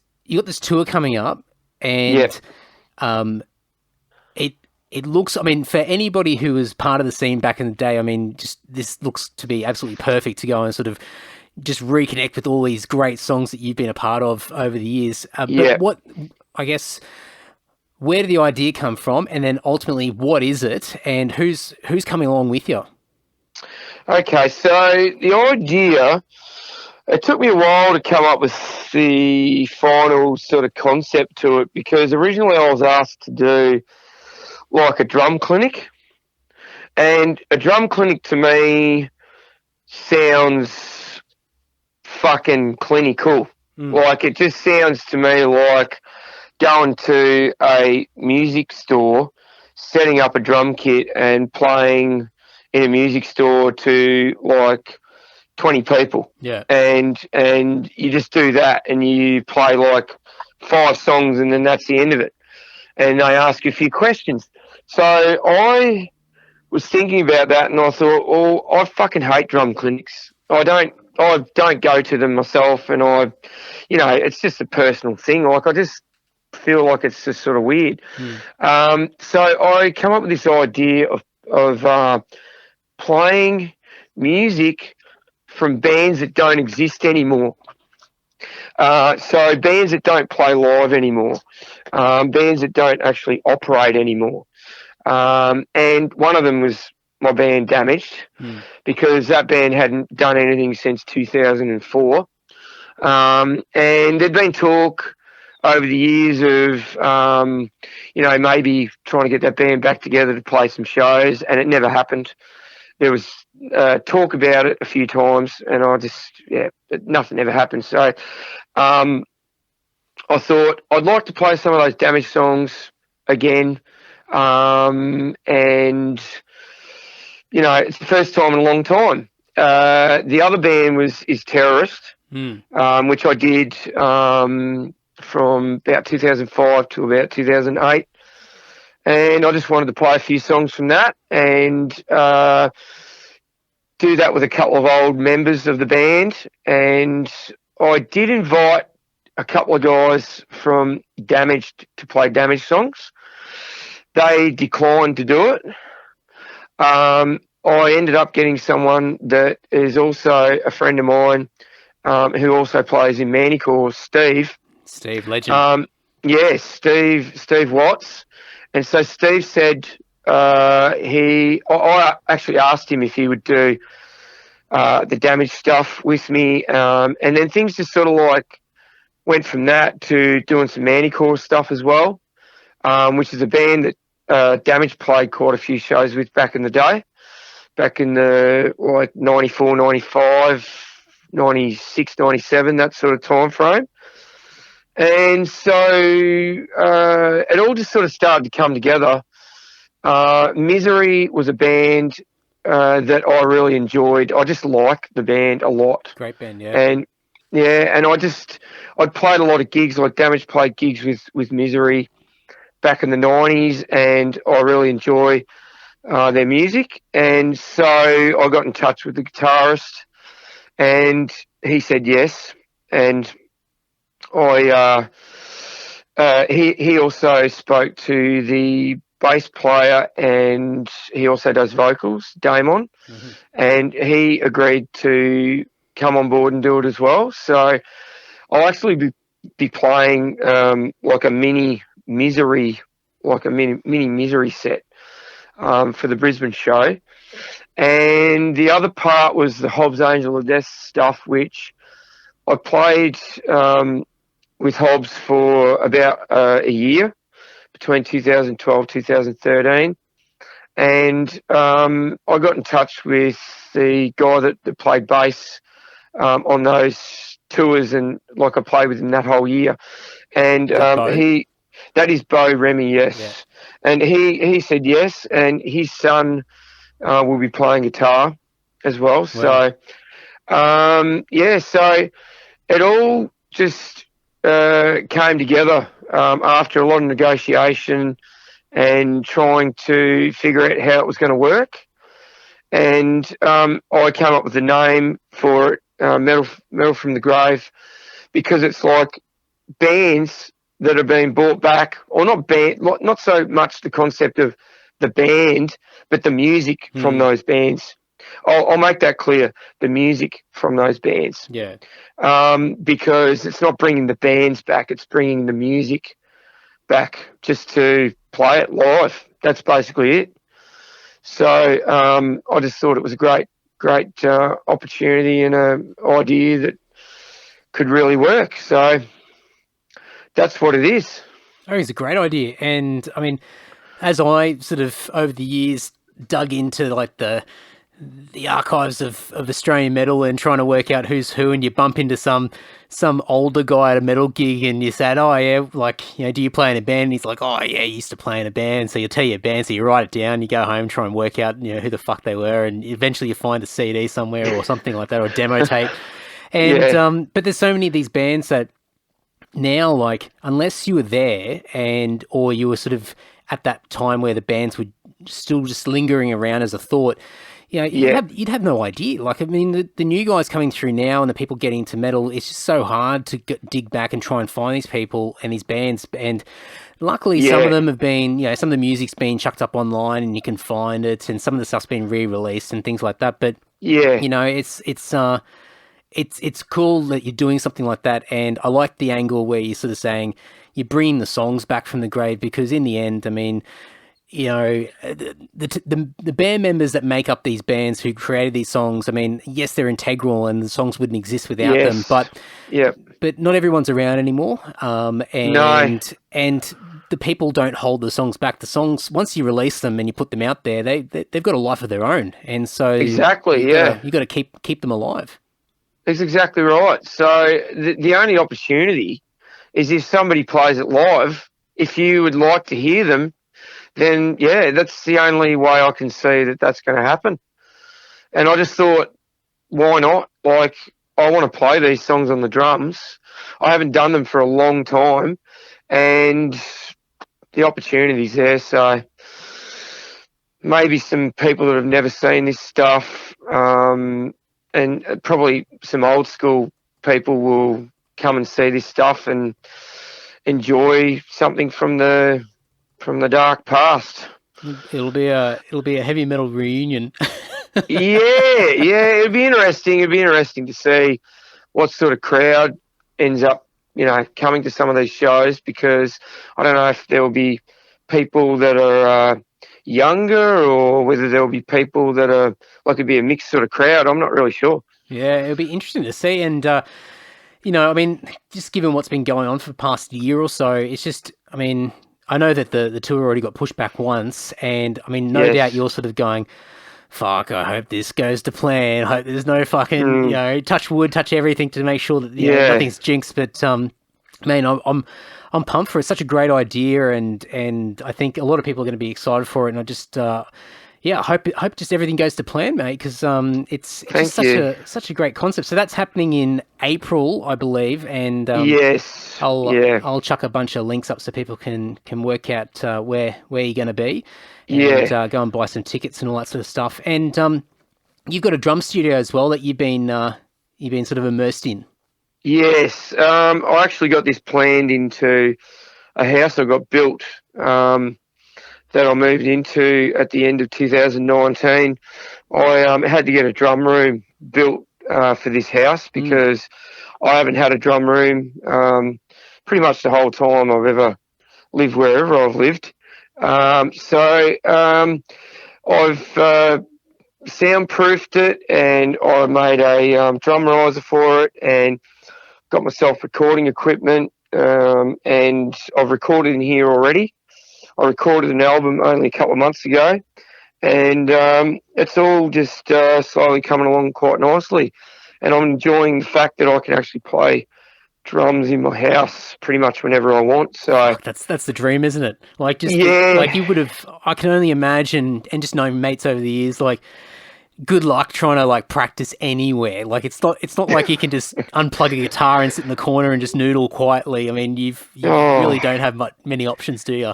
tour coming up, and it looks, I mean, for anybody who was part of the scene back in the day, I mean, just this looks to be absolutely perfect to go and sort of just reconnect with all these great songs that you've been a part of over the years. But what, I guess, where did the idea come from, and then ultimately what is it, and who's coming along with you? Okay, so the idea, it took me a while to come up with the final sort of concept to it, because originally I was asked to do like a drum clinic, and a drum clinic to me sounds fucking clinical. Like, it just sounds to me like going to a music store, setting up a drum kit and playing in a music store to like 20 people. Yeah. And you just do that, and you play like 5 songs, and then that's the end of it. And they ask you a few questions. So I was thinking about that, and I thought, well, I fucking hate drum clinics. I don't go to them myself, and it's just a personal thing. Like, I just feel like it's just sort of weird. So I come up with this idea of playing music from bands that don't exist anymore. So bands that don't play live anymore, bands that don't actually operate anymore. And one of them was my band Damaged, because that band hadn't done anything since 2004. And there'd been talk over the years of, maybe trying to get that band back together to play some shows, and it never happened. There was talk about it a few times, and nothing ever happened. So I thought I'd like to play some of those Damaged songs again. And, it's the first time in a long time. The other band is Terrorust, which I did from about 2005 to about 2008. And I just wanted to play a few songs from that, and do that with a couple of old members of the band. And I did invite a couple of guys from Damaged to play Damaged songs. They declined to do it. I ended up getting someone that is also a friend of mine, who also plays in Manicore, Steve. Steve, legend. Yes, Steve Watts. And so Steve said I actually asked him if he would do the Damaged stuff with me, and then things just sort of like went from that to doing some Manicore stuff as well, which is a band that Damaged played quite a few shows with back in the day, back in the 94, 95, 96, 97, that sort of time frame. And so it all just sort of started to come together. Misery was a band that I really enjoyed. I just like the band a lot. Great band, yeah. And I'd played a lot of gigs, like Damage played gigs with Misery back in the 90s, and I really enjoy their music. And so I got in touch with the guitarist, and he said yes. And he also spoke to the bass player, and he also does vocals, Damon, and he agreed to come on board and do it as well. So I'll actually be playing like a mini Misery set for the Brisbane show. And the other part was the Hobbs Angel of Death stuff, which I played with Hobbs for about a year between 2012 2013. And I got in touch with the guy that played bass on those tours, and like I played with him that whole year. And that is Bo Remy, yes. Yeah. And he said yes, and his son will be playing guitar as well. Wow. So, so it all just came together after a lot of negotiation and trying to figure out how it was going to work. And I came up with a name for it, Metal from the Grave, because it's like bands that are being brought back, or not so much the concept of the band, but the music from those bands. I'll make that clear, the music from those bands. Yeah. Because it's not bringing the bands back, it's bringing the music back just to play it live. That's basically it. So I just thought it was a great opportunity and an idea that could really work. So that's what it is. I think it's a great idea. And I mean, as I sort of over the years dug into like the archives of Australian metal and trying to work out who's who, and you bump into some older guy at a metal gig and you said, oh yeah, like, you know, do you play in a band? And he's like, oh yeah, I used to play in a band. So you tell your band, so you write it down, you go home, try and work out, you know, who the fuck they were, and eventually you find a CD somewhere or something like that, or a demo tape. And but there's so many of these bands that now, like, unless you were there or you were sort of at that time where the bands were still just lingering around as a thought, you know, you'd have no idea. Like, I mean, the new guys coming through now and the people getting into metal, it's just so hard to dig back and try and find these people and these bands. And luckily, some of them have been, you know, some of the music's been chucked up online and you can find it, and some of the stuff's been re-released and things like that. But you know, it's cool that you're doing something like that. And I like the angle where you're sort of saying you're bringing the songs back from the grave, because in the end, I mean, you know, the band members that make up these bands who created these songs, I mean, yes, they're integral and the songs wouldn't exist without them, but not everyone's around anymore. And the people don't hold the songs back. The songs, once you release them and you put them out there, they've got a life of their own. And so you got to keep them alive. That's exactly right. So the only opportunity is if somebody plays it live. If you would like to hear them, then that's the only way I can see that that's going to happen. And I just thought, why not? Like, I want to play these songs on the drums. I haven't done them for a long time, and the opportunity's there. So maybe some people that have never seen this stuff, and probably some old school people will come and see this stuff and enjoy something from the dark past. It'll be a heavy metal reunion. It'd be interesting. It'd be interesting to see what sort of crowd ends up, you know, coming to some of these shows, because I don't know if there will be people that are younger, or whether there will be people that are like, it'd be a mixed sort of crowd. I'm not really sure. Yeah, it'll be interesting to see. And you know, I mean, just given what's been going on for the past year or so, it's just, I mean, I know that the tour already got pushed back once, and I mean, no doubt you're sort of going, fuck, I hope this goes to plan. I hope there's no fucking, you know, touch wood, touch everything to make sure that you know, nothing's jinxed. But man, I'm pumped for it. It's such a great idea, and I think a lot of people are going to be excited for it. And I just I hope just everything goes to plan, mate, because it's just such a great concept. So that's happening in April, I believe, and I'll chuck a bunch of links up so people can work out where you're going to be, and go and buy some tickets and all that sort of stuff. And you've got a drum studio as well that you've been sort of immersed in. Yes, I actually got this planned into a house I got built. That I moved into at the end of 2019. I had to get a drum room built for this house, because I haven't had a drum room pretty much the whole time I've ever lived wherever I've lived. So I've soundproofed it, and I made a drum riser for it, and got myself recording equipment, and I've recorded in here already. I recorded an album only a couple of months ago, and it's all just slowly coming along quite nicely. And I'm enjoying the fact that I can actually play drums in my house pretty much whenever I want. So that's the dream, isn't it? Like, just yeah. like you would have. I can only imagine, and just knowing mates over the years, like, good luck trying to like practice anywhere. Like, it's not like you can just unplug a guitar and sit in the corner and just noodle quietly. I mean, you really don't have many options, do you?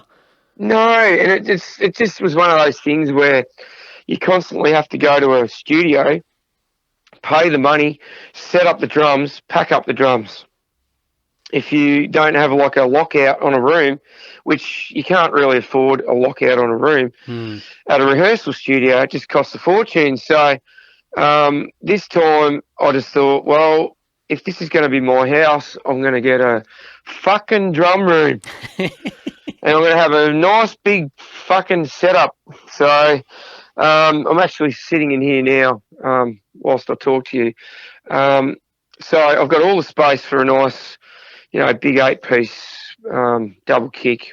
No, and it just was one of those things where you constantly have to go to a studio, pay the money, set up the drums, pack up the drums. If you don't have like a lockout on a room, which you can't really afford a lockout on a room, at a rehearsal studio, it just costs a fortune. So this time I just thought, well, if this is going to be my house, I'm going to get a fucking drum room. And I'm going to have a nice big fucking setup. So I'm actually sitting in here now whilst I talk to you. So I've got all the space for a nice, big 8-piece double kick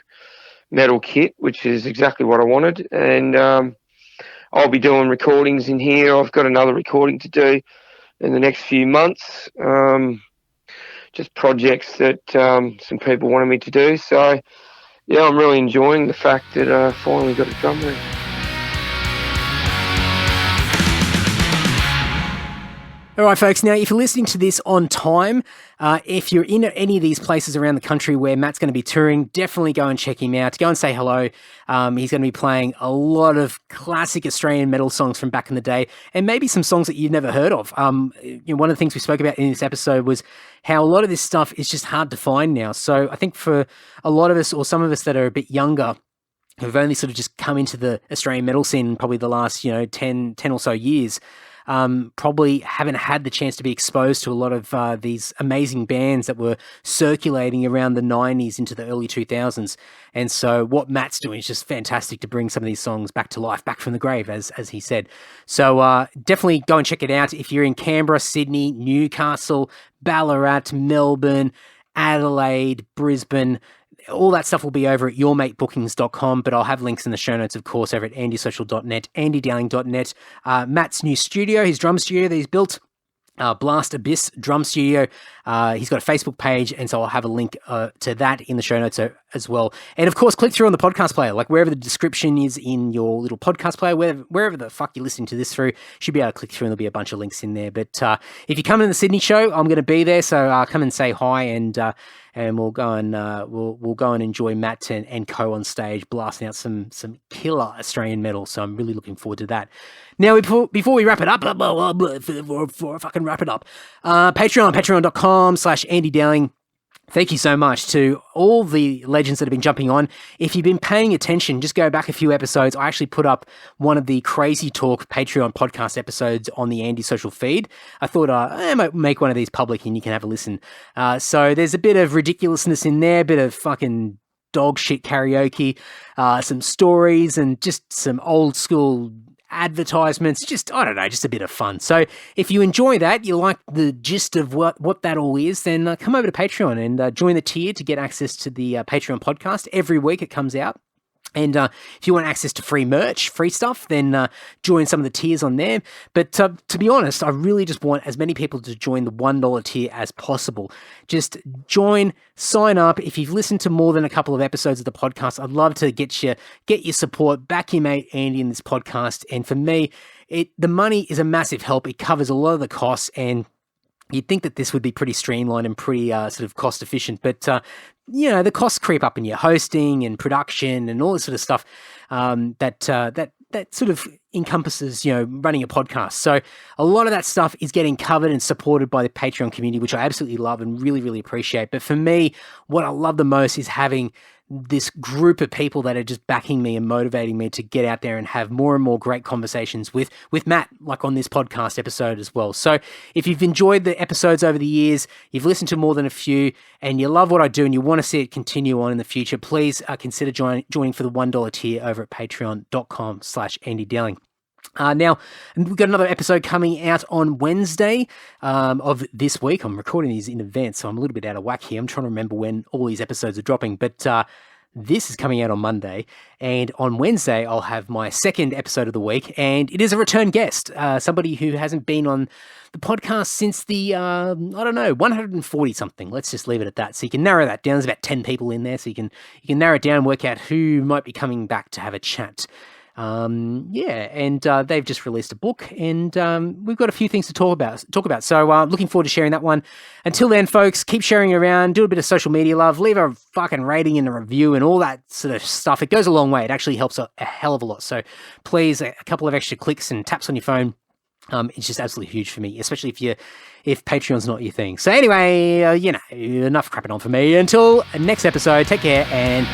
metal kit, which is exactly what I wanted. And I'll be doing recordings in here. I've got another recording to do in the next few months, just projects that some people wanted me to do. So, yeah, I'm really enjoying the fact that I finally got a drum room. All right, folks. Now, if you're listening to this on time, if you're in any of these places around the country where Matt's going to be touring, definitely go and check him out. Go and say hello. He's going to be playing a lot of classic Australian metal songs from back in the day, and maybe some songs that you've never heard of. One of the things we spoke about in this episode was how a lot of this stuff is just hard to find now. So I think for a lot of us, or some of us that are a bit younger, who've only sort of just come into the Australian metal scene in probably the last 10 or so years, probably haven't had the chance to be exposed to a lot of these amazing bands that were circulating around the 90s into the early 2000s. And so what Matt's doing is just fantastic to bring some of these songs back to life, back from the grave, as he said. So definitely go and check it out. If you're in Canberra, Sydney, Newcastle, Ballarat, Melbourne, Adelaide, Brisbane, all that stuff will be over at yourmatebookings.com, but I'll have links in the show notes, of course, over at andysocial.net, andydowling.net. Matt's new studio, his drum studio that he's built, Blast Abyss Drum Studio. He's got a Facebook page, and so I'll have a link to that in the show notes as well. And of course, click through on the podcast player, like wherever the description is in your little podcast player, wherever the fuck you're listening to this through, should be able to click through and there'll be a bunch of links in there. But if you come to the Sydney show, I'm going to be there, so come and say hi, and we'll go and we'll go and enjoy Matt and Co on stage blasting out some killer Australian metal. So I'm really looking forward to that. Now, before we wrap it up, before I fucking wrap it up, patreon.com/Andy Dowling. Thank you so much to all the legends that have been jumping on. If you've been paying attention, just go back a few episodes. I actually put up one of the Crazy Talk Patreon podcast episodes on the Andy Social feed. I thought I might make one of these public and you can have a listen. So there's a bit of ridiculousness in there, a bit of fucking dog shit karaoke, some stories, and just some old school advertisements, just a bit of fun. So if you enjoy that, you like the gist of what that all is, then come over to Patreon and join the tier to get access to the Patreon podcast. Every week it comes out. And if you want access to free merch, free stuff, then join some of the tiers on there. But to be honest, I really just want as many people to join the $1 tier as possible. Just join, sign up. If you've listened to more than a couple of episodes of the podcast, I'd love to get your support, back your mate Andy in this podcast. And for me, the money is a massive help. It covers a lot of the costs, and you'd think that this would be pretty streamlined and pretty sort of cost efficient, but the costs creep up in your hosting and production and all this sort of stuff that sort of encompasses running a podcast. So a lot of that stuff is getting covered and supported by the Patreon community, which I absolutely love and really, really appreciate. But for me, what I love the most is having this group of people that are just backing me and motivating me to get out there and have more and more great conversations with Matt, like on this podcast episode as well. So if you've enjoyed the episodes over the years, you've listened to more than a few, and you love what I do and you want to see it continue on in the future, please consider joining for the $1 tier over at patreon.com/Andy Dowling. Now, we've got another episode coming out on Wednesday of this week. I'm recording these in advance, so I'm a little bit out of whack here. I'm trying to remember when all these episodes are dropping, but this is coming out on Monday, and on Wednesday I'll have my second episode of the week, and it is a return guest, somebody who hasn't been on the podcast since the, 140 something. Let's just leave it at that. So you can narrow that down. There's about 10 people in there, so you can narrow it down and work out who might be coming back to have a chat. They've just released a book, and we've got a few things to talk about. So looking forward to sharing that one. Until then, folks, keep sharing around, do a bit of social media love, leave a fucking rating and a review and all that sort of stuff. It goes a long way. It actually helps a hell of a lot. So please, a couple of extra clicks and taps on your phone. It's just absolutely huge for me, especially if Patreon's not your thing. So anyway, enough crapping on for me. Until next episode, take care and